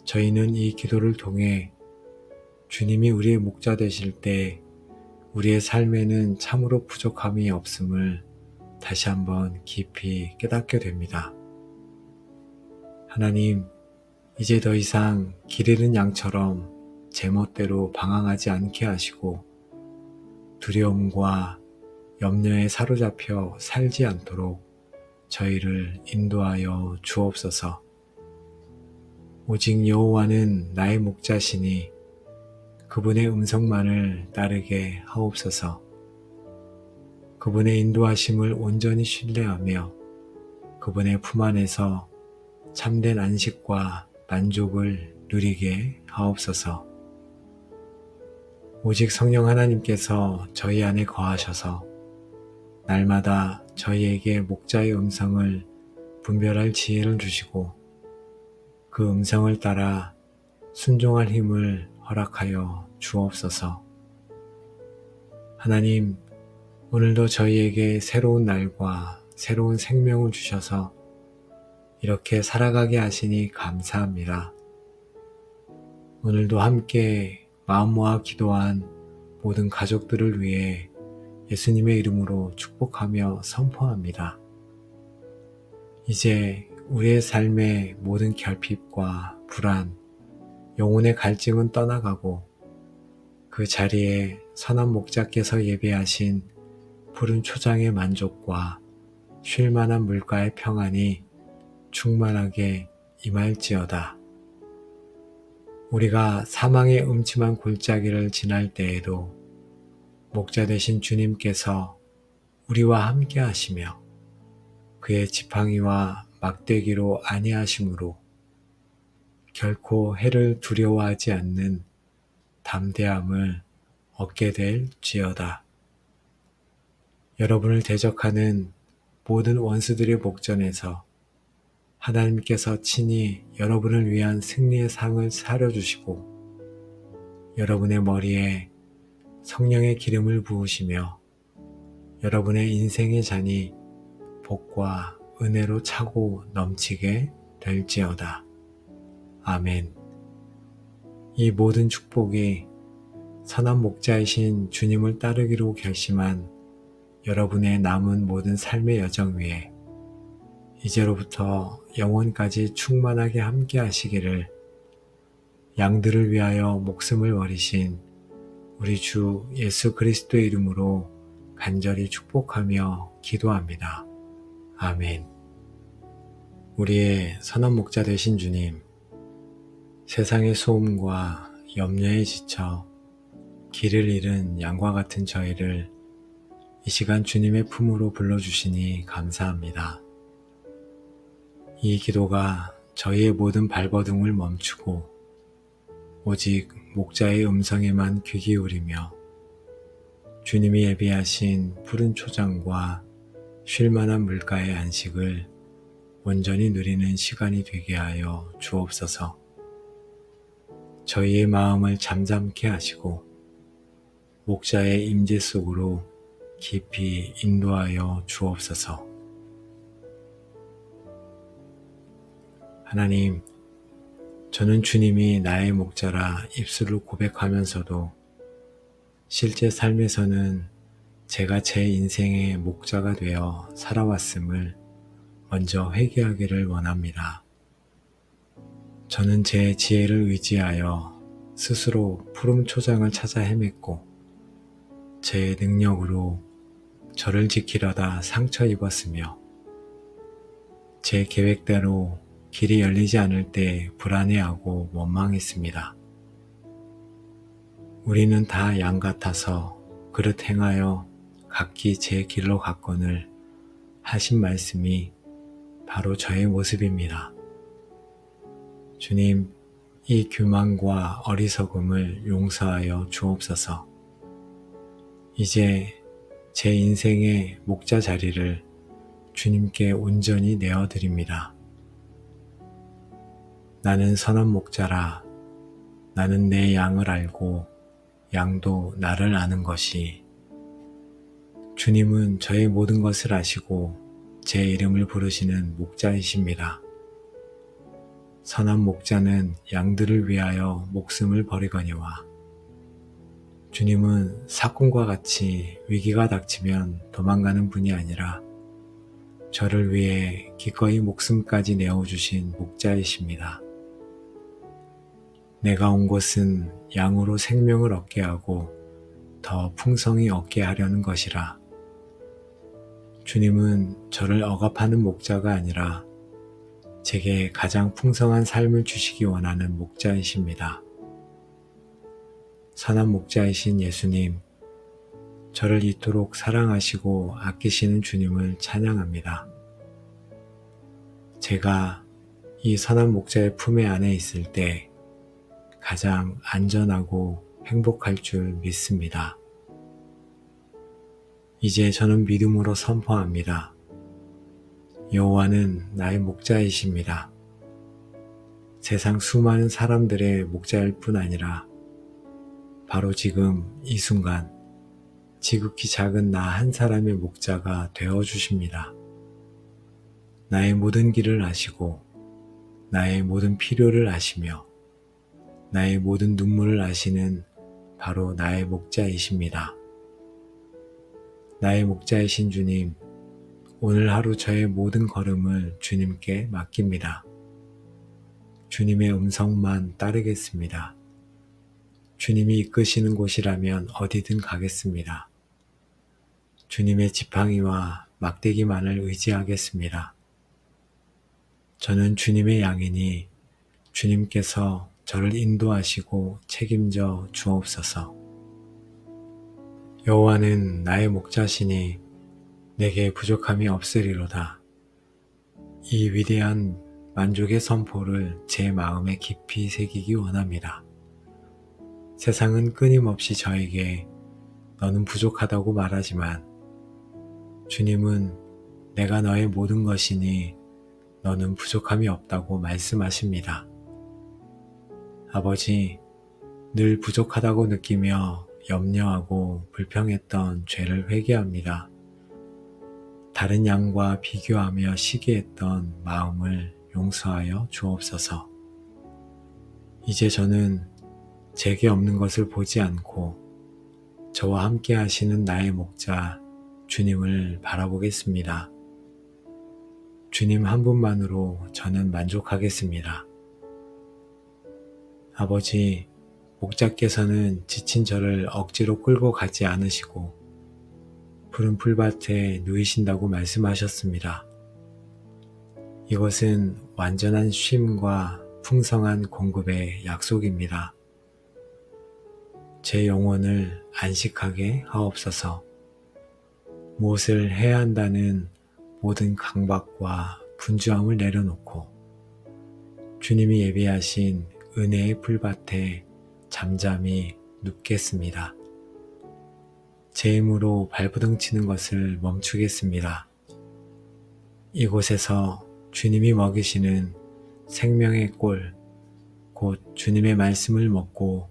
Speaker 1: 저희는 이 기도를 통해 주님이 우리의 목자 되실 때 우리의 삶에는 참으로 부족함이 없음을 다시 한번 깊이 깨닫게 됩니다. 하나님, 이제 더 이상 길 잃은 양처럼 제멋대로 방황하지 않게 하시고 두려움과 염려에 사로잡혀 살지 않도록 저희를 인도하여 주옵소서. 오직 여호와는 나의 목자시니 그분의 음성만을 따르게 하옵소서. 그분의 인도하심을 온전히 신뢰하며 그분의 품 안에서 참된 안식과 만족을 누리게 하옵소서. 오직 성령 하나님께서 저희 안에 거하셔서 날마다 저희에게 목자의 음성을 분별할 지혜를 주시고 그 음성을 따라 순종할 힘을 허락하여 주옵소서. 하나님, 오늘도 저희에게 새로운 날과 새로운 생명을 주셔서 이렇게 살아가게 하시니 감사합니다. 오늘도 함께 마음 모아 기도한 모든 가족들을 위해 예수님의 이름으로 축복하며 선포합니다. 이제 우리의 삶의 모든 결핍과 불안, 영혼의 갈증은 떠나가고 그 자리에 선한 목자께서 예배하신 푸른 초장의 만족과 쉴 만한 물가의 평안이 충만하게 임할지어다. 우리가 사망의 음침한 골짜기를 지날 때에도 목자 되신 주님께서 우리와 함께 하시며 그의 지팡이와 막대기로 안위하심으로 결코 해를 두려워하지 않는 담대함을 얻게 될지어다. 여러분을 대적하는 모든 원수들의 목전에서 하나님께서 친히 여러분을 위한 승리의 상을 차려주시고 여러분의 머리에 성령의 기름을 부으시며 여러분의 인생의 잔이 복과 은혜로 차고 넘치게 될지어다. 아멘. 이 모든 축복이 선한 목자이신 주님을 따르기로 결심한 여러분의 남은 모든 삶의 여정 위에 이제로부터 영원까지 충만하게 함께 하시기를 양들을 위하여 목숨을 버리신 우리 주 예수 그리스도의 이름으로 간절히 축복하며 기도합니다. 아멘. 우리의 선한 목자 되신 주님, 세상의 소음과 염려에 지쳐 길을 잃은 양과 같은 저희를 이 시간 주님의 품으로 불러주시니 감사합니다. 이 기도가 저희의 모든 발버둥을 멈추고 오직 목자의 음성에만 귀 기울이며 주님이 예비하신 푸른 초장과 쉴만한 물가의 안식을 온전히 누리는 시간이 되게 하여 주옵소서. 저희의 마음을 잠잠케 하시고 목자의 임재 속으로 깊이 인도하여 주옵소서. 하나님, 저는 주님이 나의 목자라 입술로 고백하면서도 실제 삶에서는 제가 제 인생의 목자가 되어 살아왔음을 먼저 회개하기를 원합니다. 저는 제 지혜를 의지하여 스스로 푸른 초장을 찾아 헤맸고 제 능력으로 저를 지키려다 상처 입었으며 제 계획대로 길이 열리지 않을 때 불안해하고 원망했습니다. 우리는 다 양 같아서 그릇 행하여 각기 제 길로 갔거늘 하신 말씀이 바로 저의 모습입니다. 주님, 이 교만과 어리석음을 용서하여 주옵소서. 이제 제 인생의 목자 자리를 주님께 온전히 내어드립니다. 나는 선한 목자라. 나는 내 양을 알고 양도 나를 아는 것이. 주님은 저의 모든 것을 아시고 제 이름을 부르시는 목자이십니다. 선한 목자는 양들을 위하여 목숨을 버리거니와 주님은 사꾼과 같이 위기가 닥치면 도망가는 분이 아니라 저를 위해 기꺼이 목숨까지 내어주신 목자이십니다. 내가 온 곳은 양으로 생명을 얻게 하고 더 풍성히 얻게 하려는 것이라. 주님은 저를 억압하는 목자가 아니라 제게 가장 풍성한 삶을 주시기 원하는 목자이십니다. 선한 목자이신 예수님, 저를 이토록 사랑하시고 아끼시는 주님을 찬양합니다. 제가 이 선한 목자의 품에 안에 있을 때 가장 안전하고 행복할 줄 믿습니다. 이제 저는 믿음으로 선포합니다. 여호와는 나의 목자이십니다. 세상 수많은 사람들의 목자일 뿐 아니라 바로 지금 이 순간 지극히 작은 나 한 사람의 목자가 되어 주십니다. 나의 모든 길을 아시고 나의 모든 필요를 아시며 나의 모든 눈물을 아시는 바로 나의 목자이십니다. 나의 목자이신 주님, 오늘 하루 저의 모든 걸음을 주님께 맡깁니다. 주님의 음성만 따르겠습니다. 주님이 이끄시는 곳이라면 어디든 가겠습니다. 주님의 지팡이와 막대기만을 의지하겠습니다. 저는 주님의 양이니 주님께서 저를 인도하시고 책임져 주옵소서. 여호와는 나의 목자시니 내게 부족함이 없으리로다. 이 위대한 만족의 선포를 제 마음에 깊이 새기기 원합니다. 세상은 끊임없이 저에게 너는 부족하다고 말하지만 주님은 내가 너의 모든 것이니 너는 부족함이 없다고 말씀하십니다. 아버지, 늘 부족하다고 느끼며 염려하고 불평했던 죄를 회개합니다. 다른 양과 비교하며 시기했던 마음을 용서하여 주옵소서. 이제 저는 제게 없는 것을 보지 않고 저와 함께 하시는 나의 목자 주님을 바라보겠습니다. 주님 한 분만으로 저는 만족하겠습니다. 아버지, 목자께서는 지친 저를 억지로 끌고 가지 않으시고 푸른 풀밭에 누이신다고 말씀하셨습니다. 이것은 완전한 쉼과 풍성한 공급의 약속입니다. 제 영혼을 안식하게 하옵소서. 무엇을 해야 한다는 모든 강박과 분주함을 내려놓고 주님이 예비하신 은혜의 풀밭에 잠잠히 눕겠습니다. 제 힘으로 발버둥 치는 것을 멈추겠습니다. 이곳에서 주님이 먹이시는 생명의 꼴, 곧 주님의 말씀을 먹고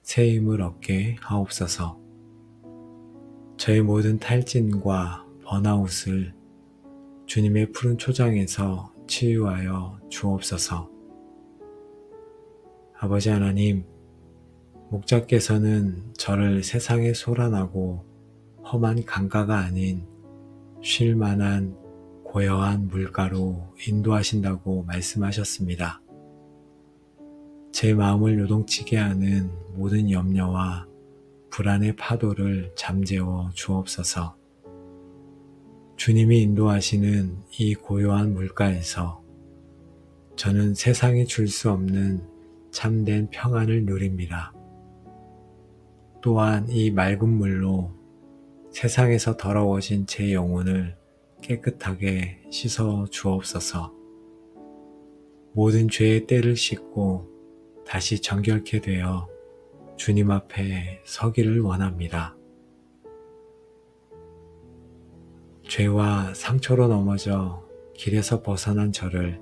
Speaker 1: 새 힘을 얻게 하옵소서. 저의 모든 탈진과 번아웃을 주님의 푸른 초장에서 치유하여 주옵소서. 아버지 하나님, 목자께서는 저를 세상의 소란하고 험한 강가가 아닌 쉴 만한 고요한 물가로 인도하신다고 말씀하셨습니다. 제 마음을 요동치게 하는 모든 염려와 불안의 파도를 잠재워 주옵소서. 주님이 인도하시는 이 고요한 물가에서 저는 세상이 줄 수 없는 참된 평안을 누립니다. 또한 이 맑은 물로 세상에서 더러워진 제 영혼을 깨끗하게 씻어 주옵소서. 모든 죄의 때를 씻고 다시 정결케 되어 주님 앞에 서기를 원합니다. 죄와 상처로 넘어져 길에서 벗어난 저를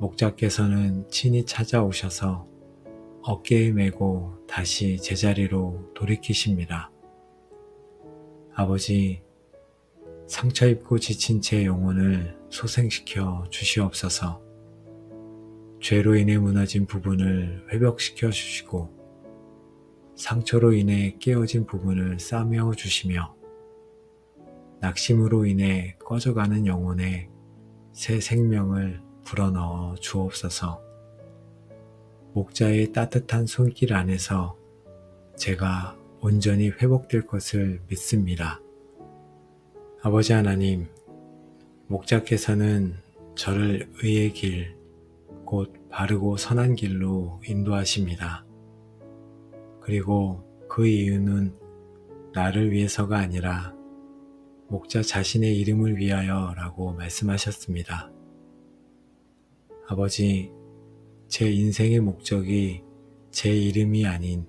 Speaker 1: 목자께서는 친히 찾아오셔서 어깨에 메고 다시 제자리로 돌이키십니다. 아버지, 상처 입고 지친 제 영혼을 소생시켜 주시옵소서. 죄로 인해 무너진 부분을 회복시켜 주시고 상처로 인해 깨어진 부분을 싸매어 주시며 낙심으로 인해 꺼져가는 영혼에 새 생명을 불어넣어 주옵소서. 목자의 따뜻한 손길 안에서 제가 온전히 회복될 것을 믿습니다. 아버지 하나님, 목자께서는 저를 의의 길, 곧 바르고 선한 길로 인도하십니다. 그리고 그 이유는 나를 위해서가 아니라 목자 자신의 이름을 위하여 라고 말씀하셨습니다. 아버지, 제 인생의 목적이 제 이름이 아닌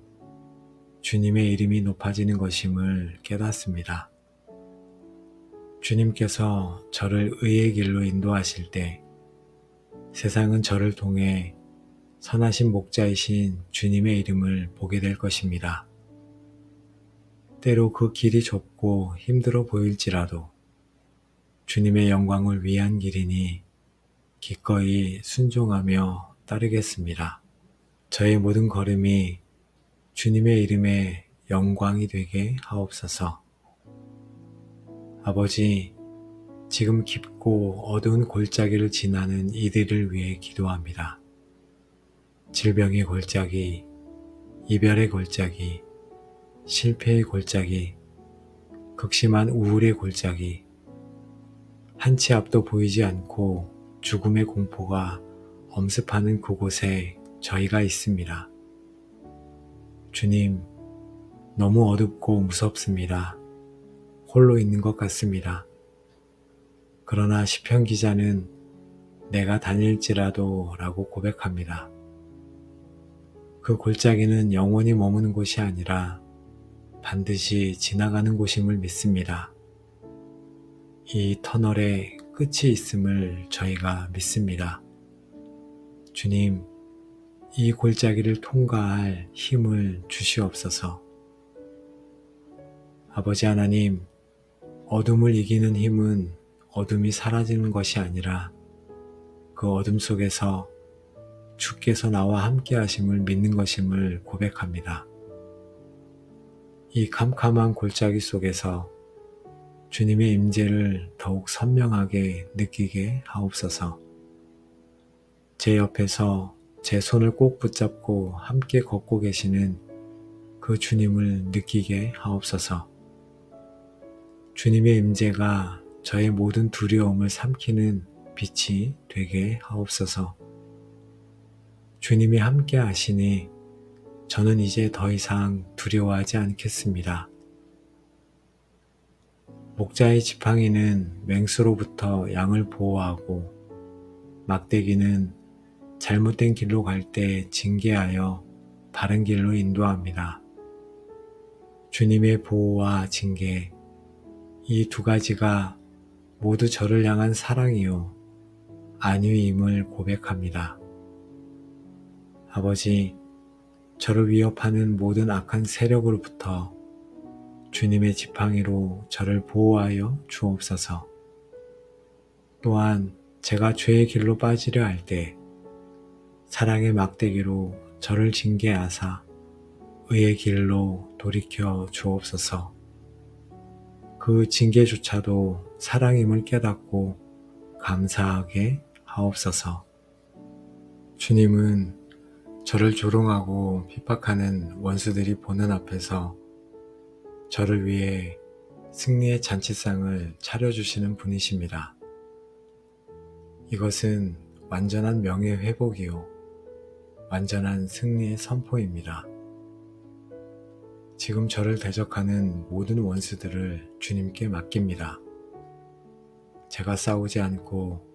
Speaker 1: 주님의 이름이 높아지는 것임을 깨닫습니다. 주님께서 저를 의의 길로 인도하실 때 세상은 저를 통해 선하신 목자이신 주님의 이름을 보게 될 것입니다. 때로 그 길이 좁고 힘들어 보일지라도 주님의 영광을 위한 길이니 기꺼이 순종하며 따르겠습니다. 저의 모든 걸음이 주님의 이름에 영광이 되게 하옵소서. 아버지, 지금 깊고 어두운 골짜기를 지나는 이들을 위해 기도합니다. 질병의 골짜기, 이별의 골짜기, 실패의 골짜기, 극심한 우울의 골짜기, 한치 앞도 보이지 않고 죽음의 공포가 엄습하는 그곳에 저희가 있습니다. 주님, 너무 어둡고 무섭습니다. 홀로 있는 것 같습니다. 그러나 시편 기자는 내가 다닐지라도 라고 고백합니다. 그 골짜기는 영원히 머무는 곳이 아니라 반드시 지나가는 곳임을 믿습니다. 이 터널에 끝이 있음을 저희가 믿습니다. 주님, 이 골짜기를 통과할 힘을 주시옵소서. 아버지 하나님, 어둠을 이기는 힘은 어둠이 사라지는 것이 아니라 그 어둠 속에서 주께서 나와 함께 하심을 믿는 것임을 고백합니다. 이 캄캄한 골짜기 속에서 주님의 임재를 더욱 선명하게 느끼게 하옵소서. 제 옆에서 제 손을 꼭 붙잡고 함께 걷고 계시는 그 주님을 느끼게 하옵소서. 주님의 임재가 저의 모든 두려움을 삼키는 빛이 되게 하옵소서. 주님이 함께 하시니 저는 이제 더 이상 두려워하지 않겠습니다. 목자의 지팡이는 맹수로부터 양을 보호하고 막대기는 잘못된 길로 갈 때 징계하여 바른 길로 인도합니다. 주님의 보호와 징계, 이 두 가지가 모두 저를 향한 사랑이요 안위임을 고백합니다. 아버지, 저를 위협하는 모든 악한 세력으로부터 주님의 지팡이로 저를 보호하여 주옵소서. 또한 제가 죄의 길로 빠지려 할 때 사랑의 막대기로 저를 징계하사 의의 길로 돌이켜 주옵소서. 그 징계조차도 사랑임을 깨닫고 감사하게 하옵소서. 주님은 저를 조롱하고 핍박하는 원수들이 보는 앞에서 저를 위해 승리의 잔치상을 차려주시는 분이십니다. 이것은 완전한 명예회복이요 완전한 승리의 선포입니다. 지금 저를 대적하는 모든 원수들을 주님께 맡깁니다. 제가 싸우지 않고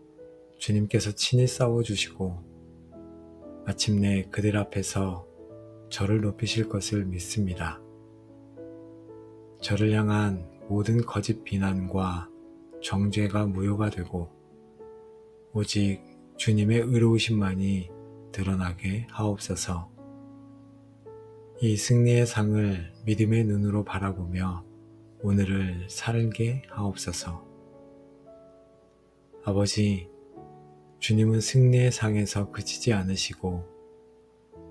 Speaker 1: 주님께서 친히 싸워주시고 마침내 그들 앞에서 저를 높이실 것을 믿습니다. 저를 향한 모든 거짓 비난과 정죄가 무효가 되고 오직 주님의 의로우심만이 드러나게 하옵소서. 이 승리의 상을 믿음의 눈으로 바라보며 오늘을 살게 하옵소서. 아버지, 주님은 승리의 상에서 그치지 않으시고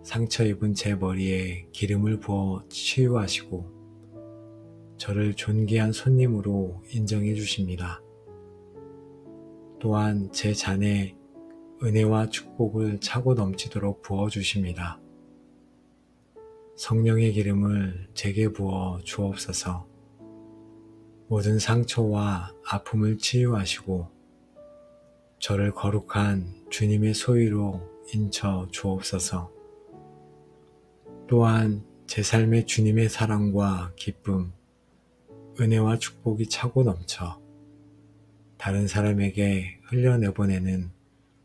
Speaker 1: 상처 입은 제 머리에 기름을 부어 치유하시고 저를 존귀한 손님으로 인정해 주십니다. 또한 제 잔에 은혜와 축복을 차고 넘치도록 부어 주십니다. 성령의 기름을 제게 부어 주옵소서. 모든 상처와 아픔을 치유하시고 저를 거룩한 주님의 소유로 인쳐 주옵소서. 또한 제 삶의 주님의 사랑과 기쁨, 은혜와 축복이 차고 넘쳐 다른 사람에게 흘려내보내는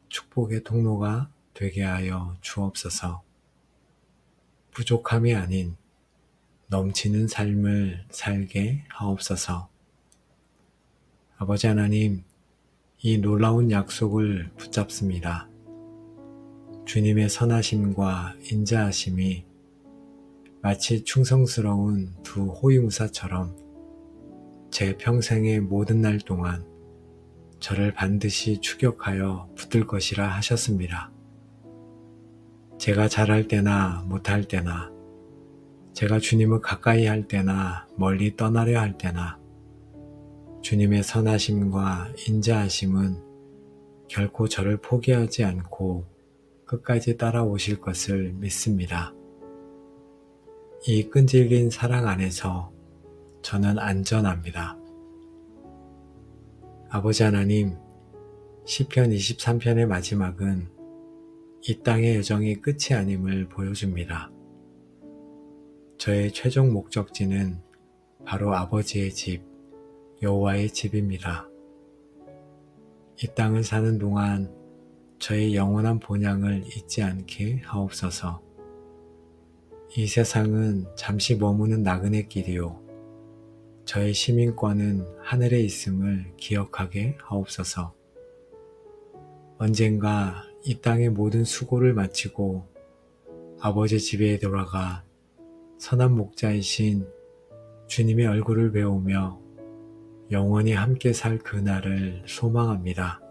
Speaker 1: 축복의 통로가 되게 하여 주옵소서. 부족함이 아닌 넘치는 삶을 살게 하옵소서. 아버지 하나님, 이 놀라운 약속을 붙잡습니다. 주님의 선하심과 인자하심이 마치 충성스러운 두 호위무사처럼 제 평생의 모든 날 동안 저를 반드시 추격하여 붙들 것이라 하셨습니다. 제가 잘할 때나 못할 때나, 제가 주님을 가까이 할 때나 멀리 떠나려 할 때나, 주님의 선하심과 인자하심은 결코 저를 포기하지 않고 끝까지 따라오실 것을 믿습니다. 이 끈질긴 사랑 안에서 저는 안전합니다. 아버지 하나님, 시편 23편의 마지막은 이 땅의 여정이 끝이 아님을 보여줍니다. 저의 최종 목적지는 바로 아버지의 집, 여호와의 집입니다. 이 땅을 사는 동안 저의 영원한 본향을 잊지 않게 하옵소서. 이 세상은 잠시 머무는 나그네 길이요. 저의 시민권은 하늘에 있음을 기억하게 하옵소서. 언젠가 이 땅의 모든 수고를 마치고 아버지 집에 돌아가 선한 목자이신 주님의 얼굴을 배우며 영원히 함께 살 그날을 소망합니다.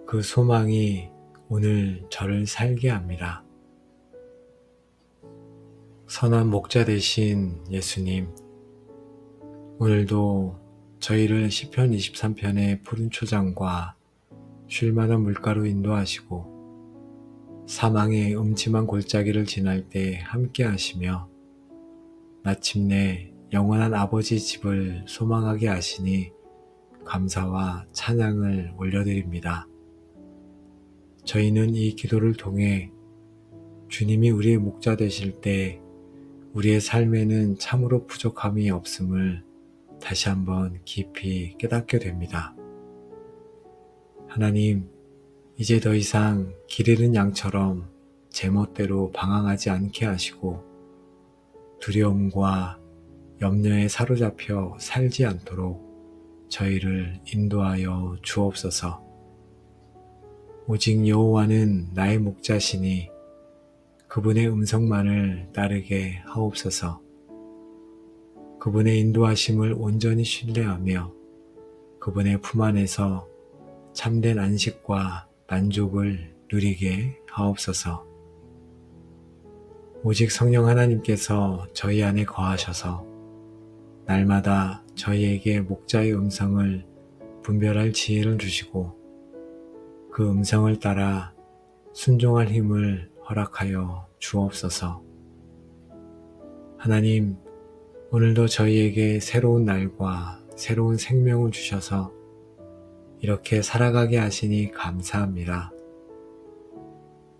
Speaker 1: 그 소망이 오늘 저를 살게 합니다. 선한 목자 되신 예수님, 오늘도 저희를 시편 23편의 푸른 초장과 쉴만한 물가로 인도하시고 사망의 음침한 골짜기를 지날 때 함께 하시며 마침내 영원한 아버지 집을 소망하게 하시니 감사와 찬양을 올려드립니다. 저희는 이 기도를 통해 주님이 우리의 목자 되실 때 우리의 삶에는 참으로 부족함이 없음을 다시 한번 깊이 깨닫게 됩니다. 하나님, 이제 더 이상 길 잃은 양처럼 제멋대로 방황하지 않게 하시고 두려움과 염려에 사로잡혀 살지 않도록 저희를 인도하여 주옵소서. 오직 여호와는 나의 목자시니 그분의 음성만을 따르게 하옵소서. 그분의 인도하심을 온전히 신뢰하며 그분의 품 안에서 참된 안식과 만족을 누리게 하옵소서. 오직 성령 하나님께서 저희 안에 거하셔서 날마다 저희에게 목자의 음성을 분별할 지혜를 주시고 그 음성을 따라 순종할 힘을 허락하여 주옵소서. 하나님, 오늘도 저희에게 새로운 날과 새로운 생명을 주셔서 이렇게 살아가게 하시니 감사합니다.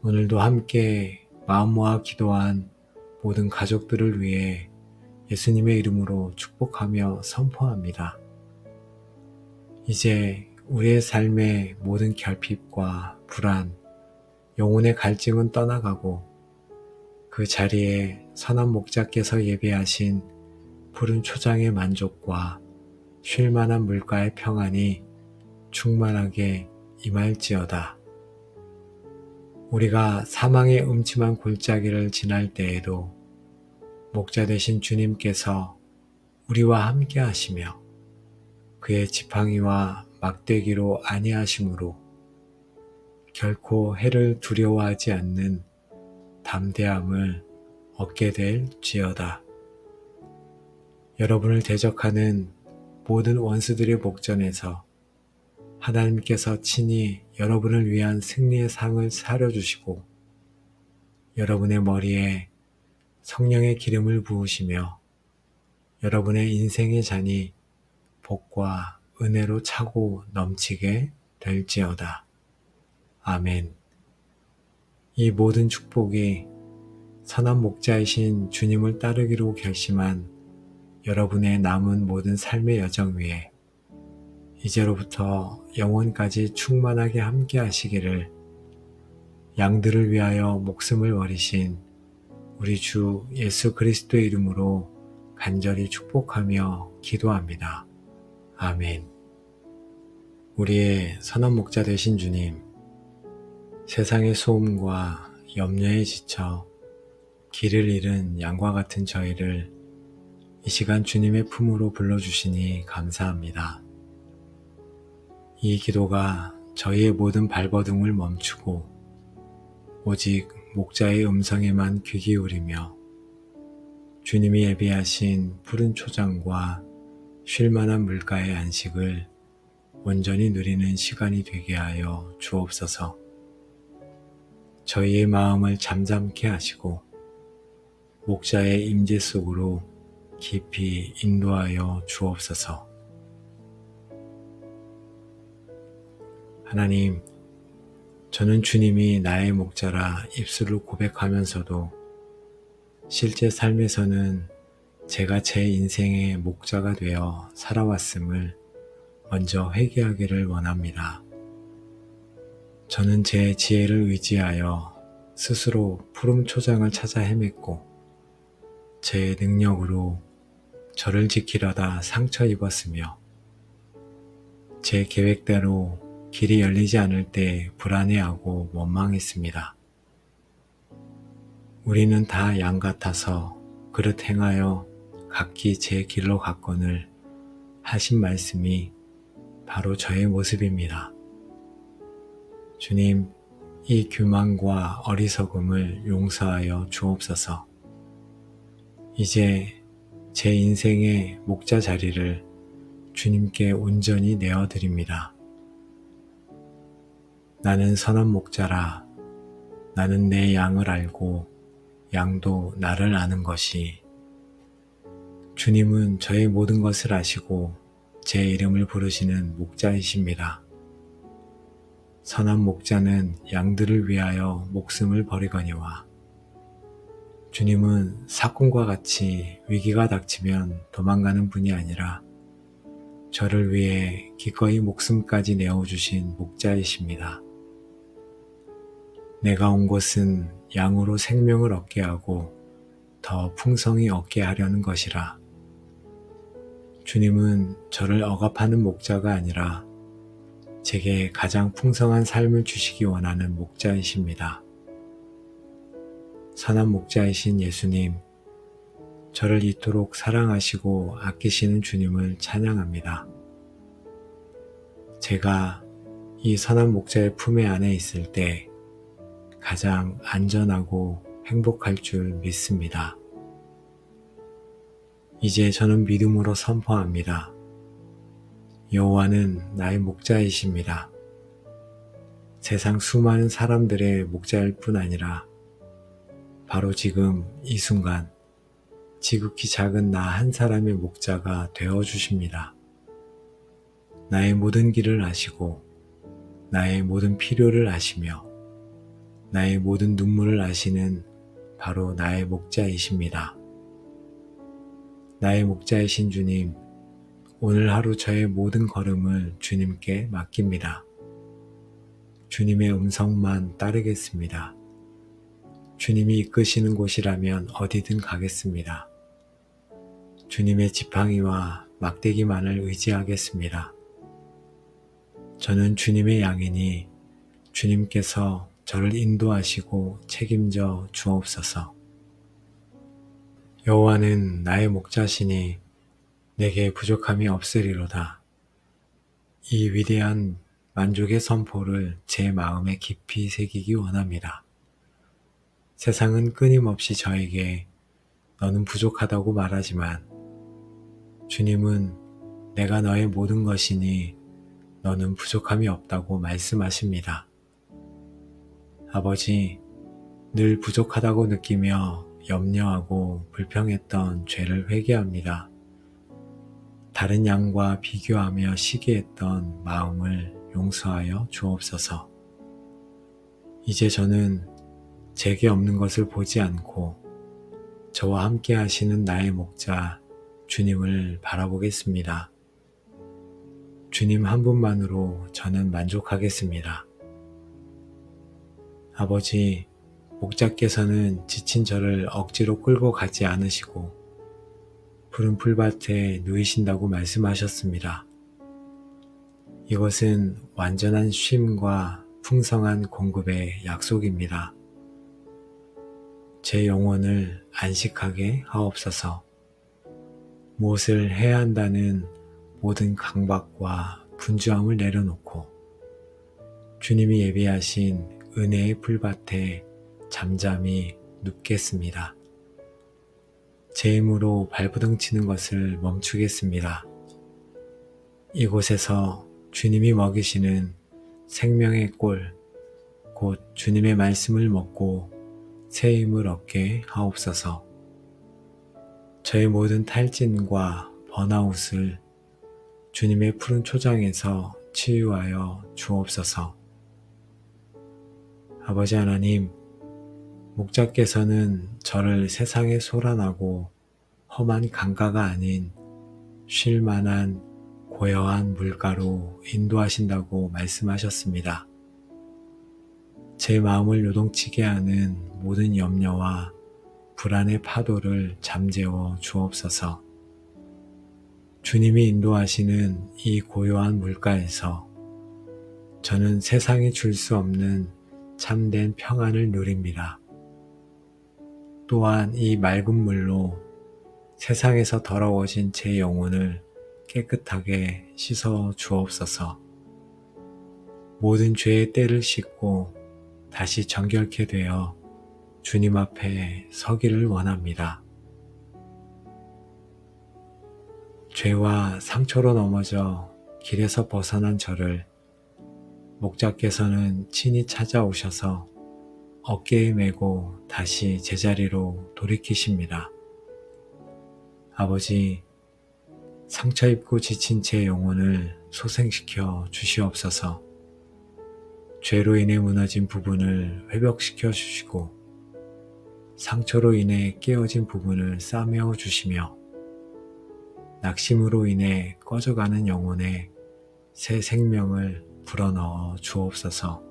Speaker 1: 오늘도 함께 마음 모아 기도한 모든 가족들을 위해 예수님의 이름으로 축복하며 선포합니다. 이제 우리의 삶의 모든 결핍과 불안, 영혼의 갈증은 떠나가고 그 자리에 선한 목자께서 예배하신 푸른 초장의 만족과 쉴만한 물가의 평안이 충만하게 임할지어다. 우리가 사망의 음침한 골짜기를 지날 때에도 목자 되신 주님께서 우리와 함께 하시며 그의 지팡이와 막대기로 안위하심으로 결코 해를 두려워하지 않는 담대함을 얻게 될지어다. 여러분을 대적하는 모든 원수들의 목전에서 하나님께서 친히 여러분을 위한 승리의 상을 사려주시고 여러분의 머리에 성령의 기름을 부으시며 여러분의 인생의 잔이 복과 은혜로 차고 넘치게 될지어다. 아멘. 이 모든 축복이 선한 목자이신 주님을 따르기로 결심한 여러분의 남은 모든 삶의 여정 위에 이제로부터 영원까지 충만하게 함께 하시기를 양들을 위하여 목숨을 버리신 우리 주 예수 그리스도의 이름으로 간절히 축복하며 기도합니다. 아멘. 우리의 선한 목자 되신 주님, 세상의 소음과 염려에 지쳐 길을 잃은 양과 같은 저희를 이 시간 주님의 품으로 불러주시니 감사합니다. 이 기도가 저희의 모든 발버둥을 멈추고 오직 목자의 음성에만 귀 기울이며 주님이 예비하신 푸른 초장과 쉴만한 물가의 안식을 온전히 누리는 시간이 되게 하여 주옵소서. 저희의 마음을 잠잠케 하시고 목자의 임재 속으로 깊이 인도하여 주옵소서. 하나님, 저는 주님이 나의 목자라 입술로 고백하면서도 실제 삶에서는 제가 제 인생의 목자가 되어 살아왔음을 먼저 회개하기를 원합니다. 저는 제 지혜를 의지하여 스스로 푸른 초장을 찾아 헤맸고 제 능력으로 저를 지키려다 상처 입었으며 제 계획대로 길이 열리지 않을 때 불안해하고 원망했습니다. 우리는 다 양 같아서 그릇 행하여 각기 제 길로 갔거늘 하신 말씀이 바로 저의 모습입니다. 주님, 이 교만과 어리석음을 용서하여 주옵소서. 이제 제 인생의 목자 자리를 주님께 온전히 내어드립니다. 나는 선한 목자라. 나는 내 양을 알고 양도 나를 아는 것이. 주님은 저의 모든 것을 아시고 제 이름을 부르시는 목자이십니다. 선한 목자는 양들을 위하여 목숨을 버리거니와 주님은 사건과 같이 위기가 닥치면 도망가는 분이 아니라 저를 위해 기꺼이 목숨까지 내어주신 목자이십니다. 내가 온 곳은 양으로 생명을 얻게 하고 더 풍성히 얻게 하려는 것이라. 주님은 저를 억압하는 목자가 아니라 제게 가장 풍성한 삶을 주시기 원하는 목자이십니다. 선한 목자이신 예수님, 저를 이토록 사랑하시고 아끼시는 주님을 찬양합니다. 제가 이 선한 목자의 품에 안에 있을 때 가장 안전하고 행복할 줄 믿습니다. 이제 저는 믿음으로 선포합니다. 여호와는 나의 목자이십니다. 세상 수많은 사람들의 목자일 뿐 아니라 바로 지금 이 순간 지극히 작은 나 한 사람의 목자가 되어주십니다. 나의 모든 길을 아시고 나의 모든 필요를 아시며 나의 모든 눈물을 아시는 바로 나의 목자이십니다. 나의 목자이신 주님, 오늘 하루 저의 모든 걸음을 주님께 맡깁니다. 주님의 음성만 따르겠습니다. 주님이 이끄시는 곳이라면 어디든 가겠습니다. 주님의 지팡이와 막대기만을 의지하겠습니다. 저는 주님의 양이니 주님께서 저를 인도하시고 책임져 주옵소서. 여호와는 나의 목자시니 내게 부족함이 없으리로다. 이 위대한 만족의 선포를 제 마음에 깊이 새기기 원합니다. 세상은 끊임없이 저에게 너는 부족하다고 말하지만 주님은 내가 너의 모든 것이니 너는 부족함이 없다고 말씀하십니다. 아버지, 늘 부족하다고 느끼며 염려하고 불평했던 죄를 회개합니다. 다른 양과 비교하며 시기했던 마음을 용서하여 주옵소서. 이제 저는 제게 없는 것을 보지 않고 저와 함께 하시는 나의 목자 주님을 바라보겠습니다. 주님 한 분만으로 저는 만족하겠습니다. 아버지, 목자께서는 지친 저를 억지로 끌고 가지 않으시고 푸른 풀밭에 누이신다고 말씀하셨습니다. 이것은 완전한 쉼과 풍성한 공급의 약속입니다. 제 영혼을 안식하게 하옵소서. 무엇을 해야 한다는 모든 강박과 분주함을 내려놓고 주님이 예비하신 은혜의 풀밭에 잠잠히 눕겠습니다. 제 힘으로 발버둥 치는 것을 멈추겠습니다. 이곳에서 주님이 먹이시는 생명의 꼴, 곧 주님의 말씀을 먹고 새 힘을 얻게 하옵소서. 저의 모든 탈진과 번아웃을 주님의 푸른 초장에서 치유하여 주옵소서. 아버지 하나님, 목자께서는 저를 세상의 소란하고 험한 강가가 아닌 쉴 만한 고요한 물가로 인도하신다고 말씀하셨습니다. 제 마음을 요동치게 하는 모든 염려와 불안의 파도를 잠재워 주옵소서. 주님이 인도하시는 이 고요한 물가에서 저는 세상이 줄 수 없는 참된 평안을 누립니다. 또한 이 맑은 물로 세상에서 더러워진 제 영혼을 깨끗하게 씻어 주옵소서. 모든 죄의 때를 씻고 다시 정결케 되어 주님 앞에 서기를 원합니다. 죄와 상처로 넘어져 길에서 벗어난 저를 목자께서는 친히 찾아오셔서 어깨에 메고 다시 제자리로 돌이키십니다. 아버지, 상처 입고 지친 제 영혼을 소생시켜 주시옵소서. 죄로 인해 무너진 부분을 회복시켜 주시고 상처로 인해 깨어진 부분을 싸매어 주시며 낙심으로 인해 꺼져가는 영혼에 새 생명을 불어넣어 주옵소서.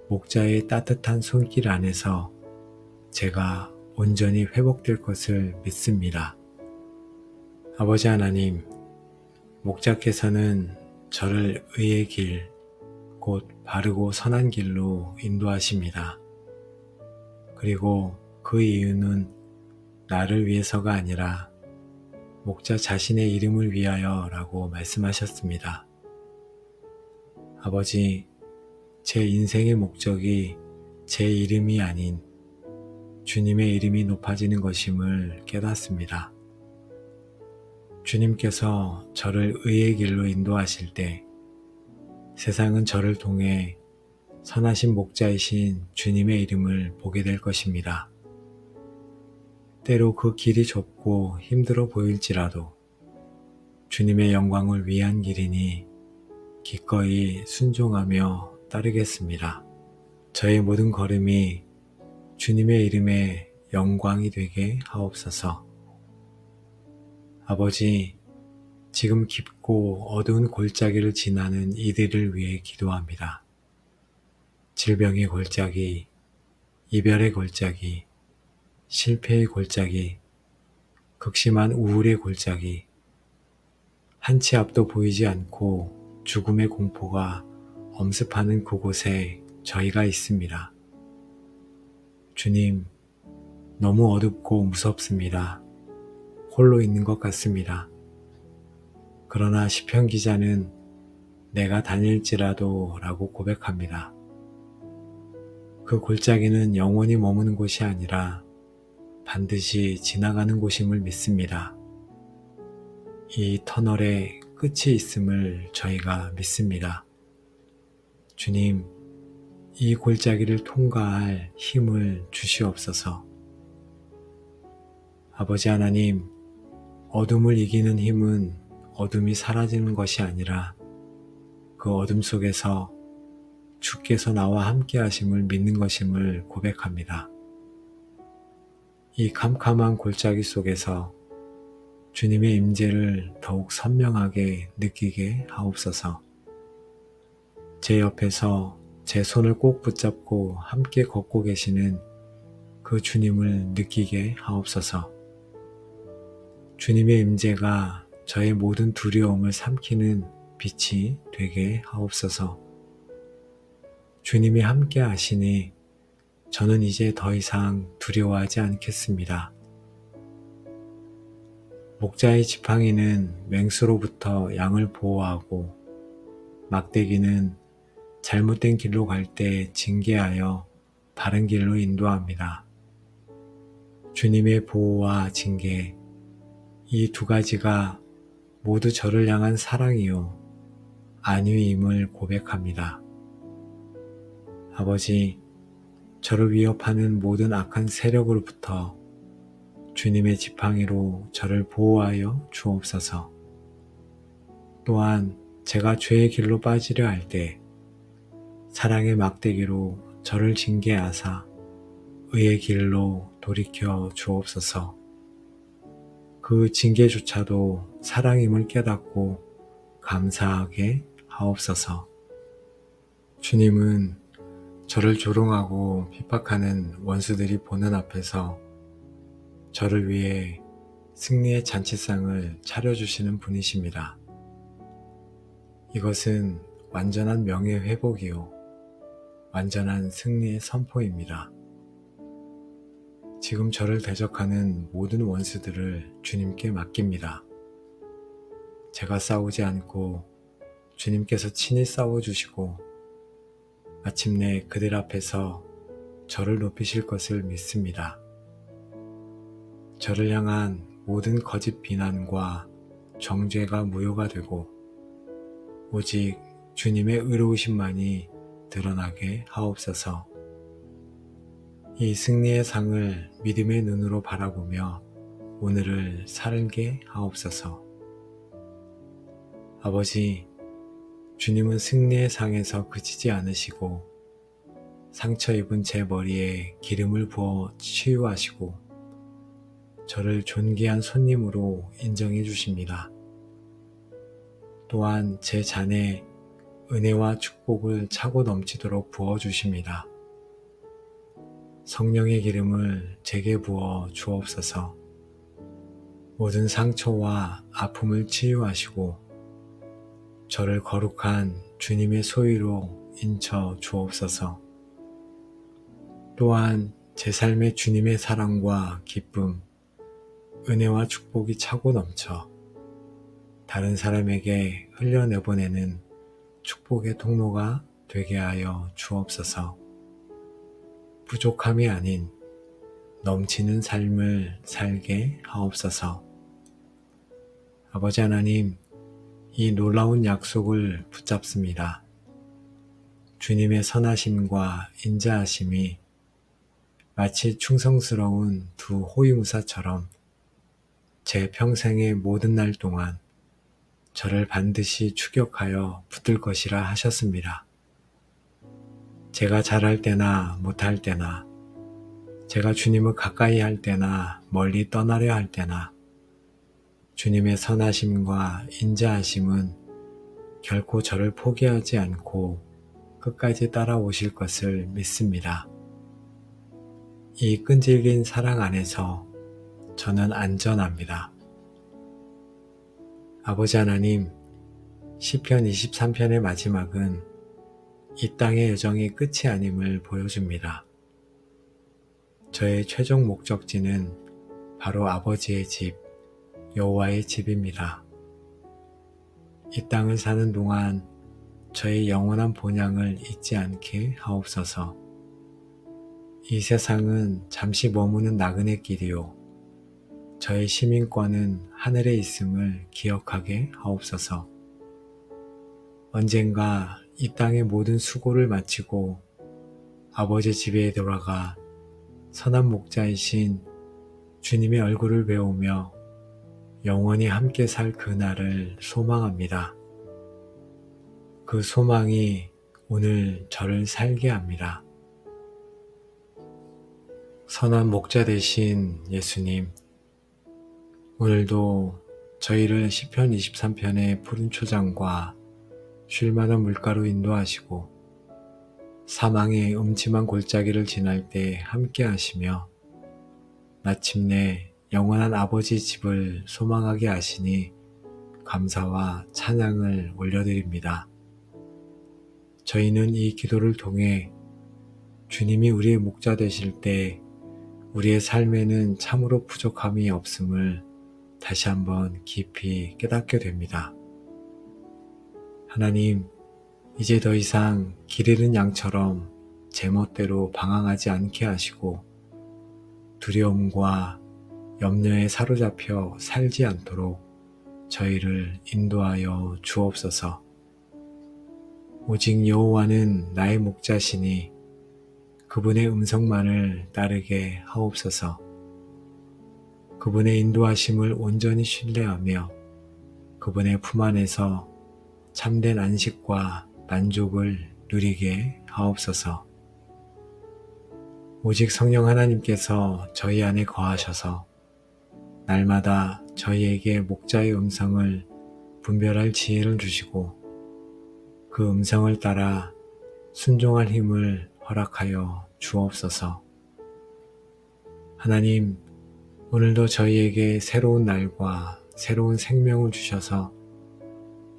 Speaker 1: 목자의 따뜻한 손길 안에서 제가 온전히 회복될 것을 믿습니다. 아버지 하나님, 목자께서는 저를 의의 길, 곧 바르고 선한 길로 인도하십니다. 그리고 그 이유는 나를 위해서가 아니라 목자 자신의 이름을 위하여 라고 말씀하셨습니다. 아버지, 제 인생의 목적이 제 이름이 아닌 주님의 이름이 높아지는 것임을 깨닫습니다. 주님께서 저를 의의 길로 인도하실 때 세상은 저를 통해 선하신 목자이신 주님의 이름을 보게 될 것입니다. 때로 그 길이 좁고 힘들어 보일지라도 주님의 영광을 위한 길이니 기꺼이 순종하며 따르겠습니다. 저의 모든 걸음이 주님의 이름에 영광이 되게 하옵소서. 아버지, 지금 깊고 어두운 골짜기를 지나는 이들을 위해 기도합니다. 질병의 골짜기, 이별의 골짜기, 실패의 골짜기, 극심한 우울의 골짜기, 한치 앞도 보이지 않고 죽음의 공포가 엄습하는 그곳에 저희가 있습니다. 주님, 너무 어둡고 무섭습니다. 홀로 있는 것 같습니다. 그러나 시편 기자는 내가 다닐지라도 라고 고백합니다. 그 골짜기는 영원히 머무는 곳이 아니라 반드시 지나가는 곳임을 믿습니다. 이 터널에 끝이 있음을 저희가 믿습니다. 주님, 이 골짜기를 통과할 힘을 주시옵소서. 아버지 하나님, 어둠을 이기는 힘은 어둠이 사라지는 것이 아니라 그 어둠 속에서 주께서 나와 함께 하심을 믿는 것임을 고백합니다. 이 캄캄한 골짜기 속에서 주님의 임재를 더욱 선명하게 느끼게 하옵소서. 제 옆에서 제 손을 꼭 붙잡고 함께 걷고 계시는 그 주님을 느끼게 하옵소서. 주님의 임재가 저의 모든 두려움을 삼키는 빛이 되게 하옵소서. 주님이 함께 하시니 저는 이제 더 이상 두려워하지 않겠습니다. 목자의 지팡이는 맹수로부터 양을 보호하고 막대기는 잘못된 길로 갈 때 징계하여 바른 길로 인도합니다. 주님의 보호와 징계, 이 두 가지가 모두 저를 향한 사랑이요 안위임을 고백합니다. 아버지, 저를 위협하는 모든 악한 세력으로부터 주님의 지팡이로 저를 보호하여 주옵소서. 또한 제가 죄의 길로 빠지려 할 때 사랑의 막대기로 저를 징계하사 의의 길로 돌이켜 주옵소서. 그 징계조차도 사랑임을 깨닫고 감사하게 하옵소서. 주님은 저를 조롱하고 핍박하는 원수들이 보는 앞에서 저를 위해 승리의 잔치상을 차려주시는 분이십니다. 이것은 완전한 명예회복이요 완전한 승리의 선포입니다. 지금 저를 대적하는 모든 원수들을 주님께 맡깁니다. 제가 싸우지 않고 주님께서 친히 싸워주시고 마침내 그들 앞에서 저를 높이실 것을 믿습니다. 저를 향한 모든 거짓 비난과 정죄가 무효가 되고 오직 주님의 의로우심만이 드러나게 하옵소서. 이 승리의 상을 믿음의 눈으로 바라보며 오늘을 살게 하옵소서. 아버지, 주님은 승리의 상에서 그치지 않으시고 상처 입은 제 머리에 기름을 부어 치유하시고 저를 존귀한 손님으로 인정해 주십니다. 또한 제 잔에 은혜와 축복을 차고 넘치도록 부어 주십니다. 성령의 기름을 제게 부어 주옵소서. 모든 상처와 아픔을 치유하시고 저를 거룩한 주님의 소유로 인쳐 주옵소서. 또한 제 삶에 주님의 사랑과 기쁨, 은혜와 축복이 차고 넘쳐 다른 사람에게 흘려내보내는 축복의 통로가 되게 하여 주옵소서. 부족함이 아닌 넘치는 삶을 살게 하옵소서. 아버지 하나님, 이 놀라운 약속을 붙잡습니다. 주님의 선하심과 인자하심이 마치 충성스러운 두 호위무사처럼 제 평생의 모든 날 동안 저를 반드시 추격하여 붙들 것이라 하셨습니다. 제가 잘할 때나 못할 때나, 제가 주님을 가까이 할 때나 멀리 떠나려 할 때나, 주님의 선하심과 인자하심은 결코 저를 포기하지 않고 끝까지 따라오실 것을 믿습니다. 이 끈질긴 사랑 안에서 저는 안전합니다. 아버지 하나님, 시편 23편의 마지막은 이 땅의 여정이 끝이 아님을 보여줍니다. 저의 최종 목적지는 바로 아버지의 집, 여호와의 집입니다. 이 땅을 사는 동안 저의 영원한 본향을 잊지 않게 하옵소서. 이 세상은 잠시 머무는 나그네 길이요 저의 시민권은 하늘에 있음을 기억하게 하옵소서. 언젠가 이 땅의 모든 수고를 마치고 아버지 집에 돌아가 선한 목자이신 주님의 얼굴을 배우며 영원히 함께 살 그날을 소망합니다. 그 소망이 오늘 저를 살게 합니다. 선한 목자 되신 예수님, 오늘도 저희를 시편 23편의 푸른 초장과 쉴 만한 물가로 인도하시고 사망의 음침한 골짜기를 지날 때 함께 하시며 마침내 영원한 아버지 집을 소망하게 하시니 감사와 찬양을 올려드립니다. 저희는 이 기도를 통해 주님이 우리의 목자 되실 때 우리의 삶에는 참으로 부족함이 없음을 다시 한번 깊이 깨닫게 됩니다. 하나님, 이제 더 이상 길 잃은 양처럼 제멋대로 방황하지 않게 하시고 두려움과 염려에 사로잡혀 살지 않도록 저희를 인도하여 주옵소서. 오직 여호와는 나의 목자시니 그분의 음성만을 따르게 하옵소서. 그분의 인도하심을 온전히 신뢰하며 그분의 품 안에서 참된 안식과 만족을 누리게 하옵소서. 오직 성령 하나님께서 저희 안에 거하셔서 날마다 저희에게 목자의 음성을 분별할 지혜를 주시고 그 음성을 따라 순종할 힘을 허락하여 주옵소서. 하나님, 오늘도 저희에게 새로운 날과 새로운 생명을 주셔서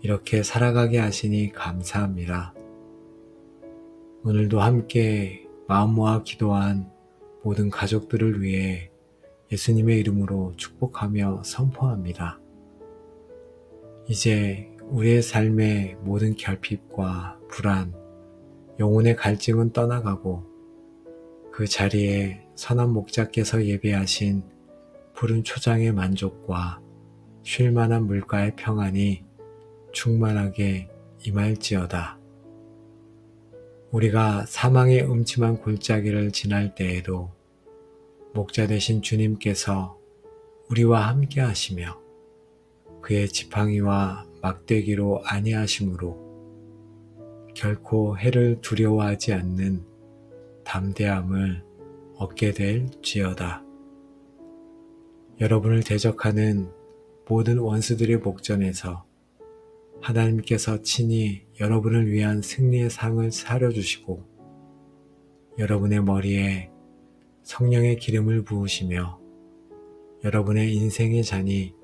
Speaker 1: 이렇게 살아가게 하시니 감사합니다. 오늘도 함께 마음 모아 기도한 모든 가족들을 위해 예수님의 이름으로 축복하며 선포합니다. 이제 우리의 삶의 모든 결핍과 불안, 영혼의 갈증은 떠나가고 그 자리에 선한 목자께서 예배하신 푸른 초장의 만족과 쉴 만한 물가의 평안이 충만하게 임할지어다. 우리가 사망의 음침한 골짜기를 지날 때에도 목자 되신 주님께서 우리와 함께 하시며 그의 지팡이와 막대기로 안위하심으로 결코 해를 두려워하지 않는 담대함을 얻게 될지어다. 여러분을 대적하는 모든 원수들의 목전에서 하나님께서 친히 여러분을 위한 승리의 상을 차려주시고 여러분의 머리에 성령의 기름을 부으시며 여러분의 인생의 잔이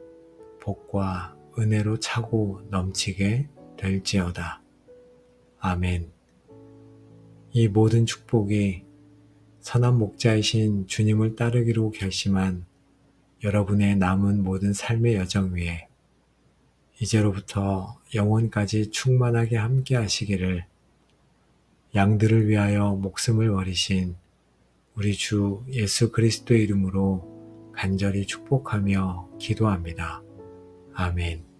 Speaker 1: 복과 은혜로 차고 넘치게 될지어다. 아멘. 이 모든 축복이 선한 목자이신 주님을 따르기로 결심한 여러분의 남은 모든 삶의 여정 위에 이제로부터 영원까지 충만하게 함께 하시기를 양들을 위하여 목숨을 버리신 우리 주 예수 그리스도의 이름으로 간절히 축복하며 기도합니다. 아멘.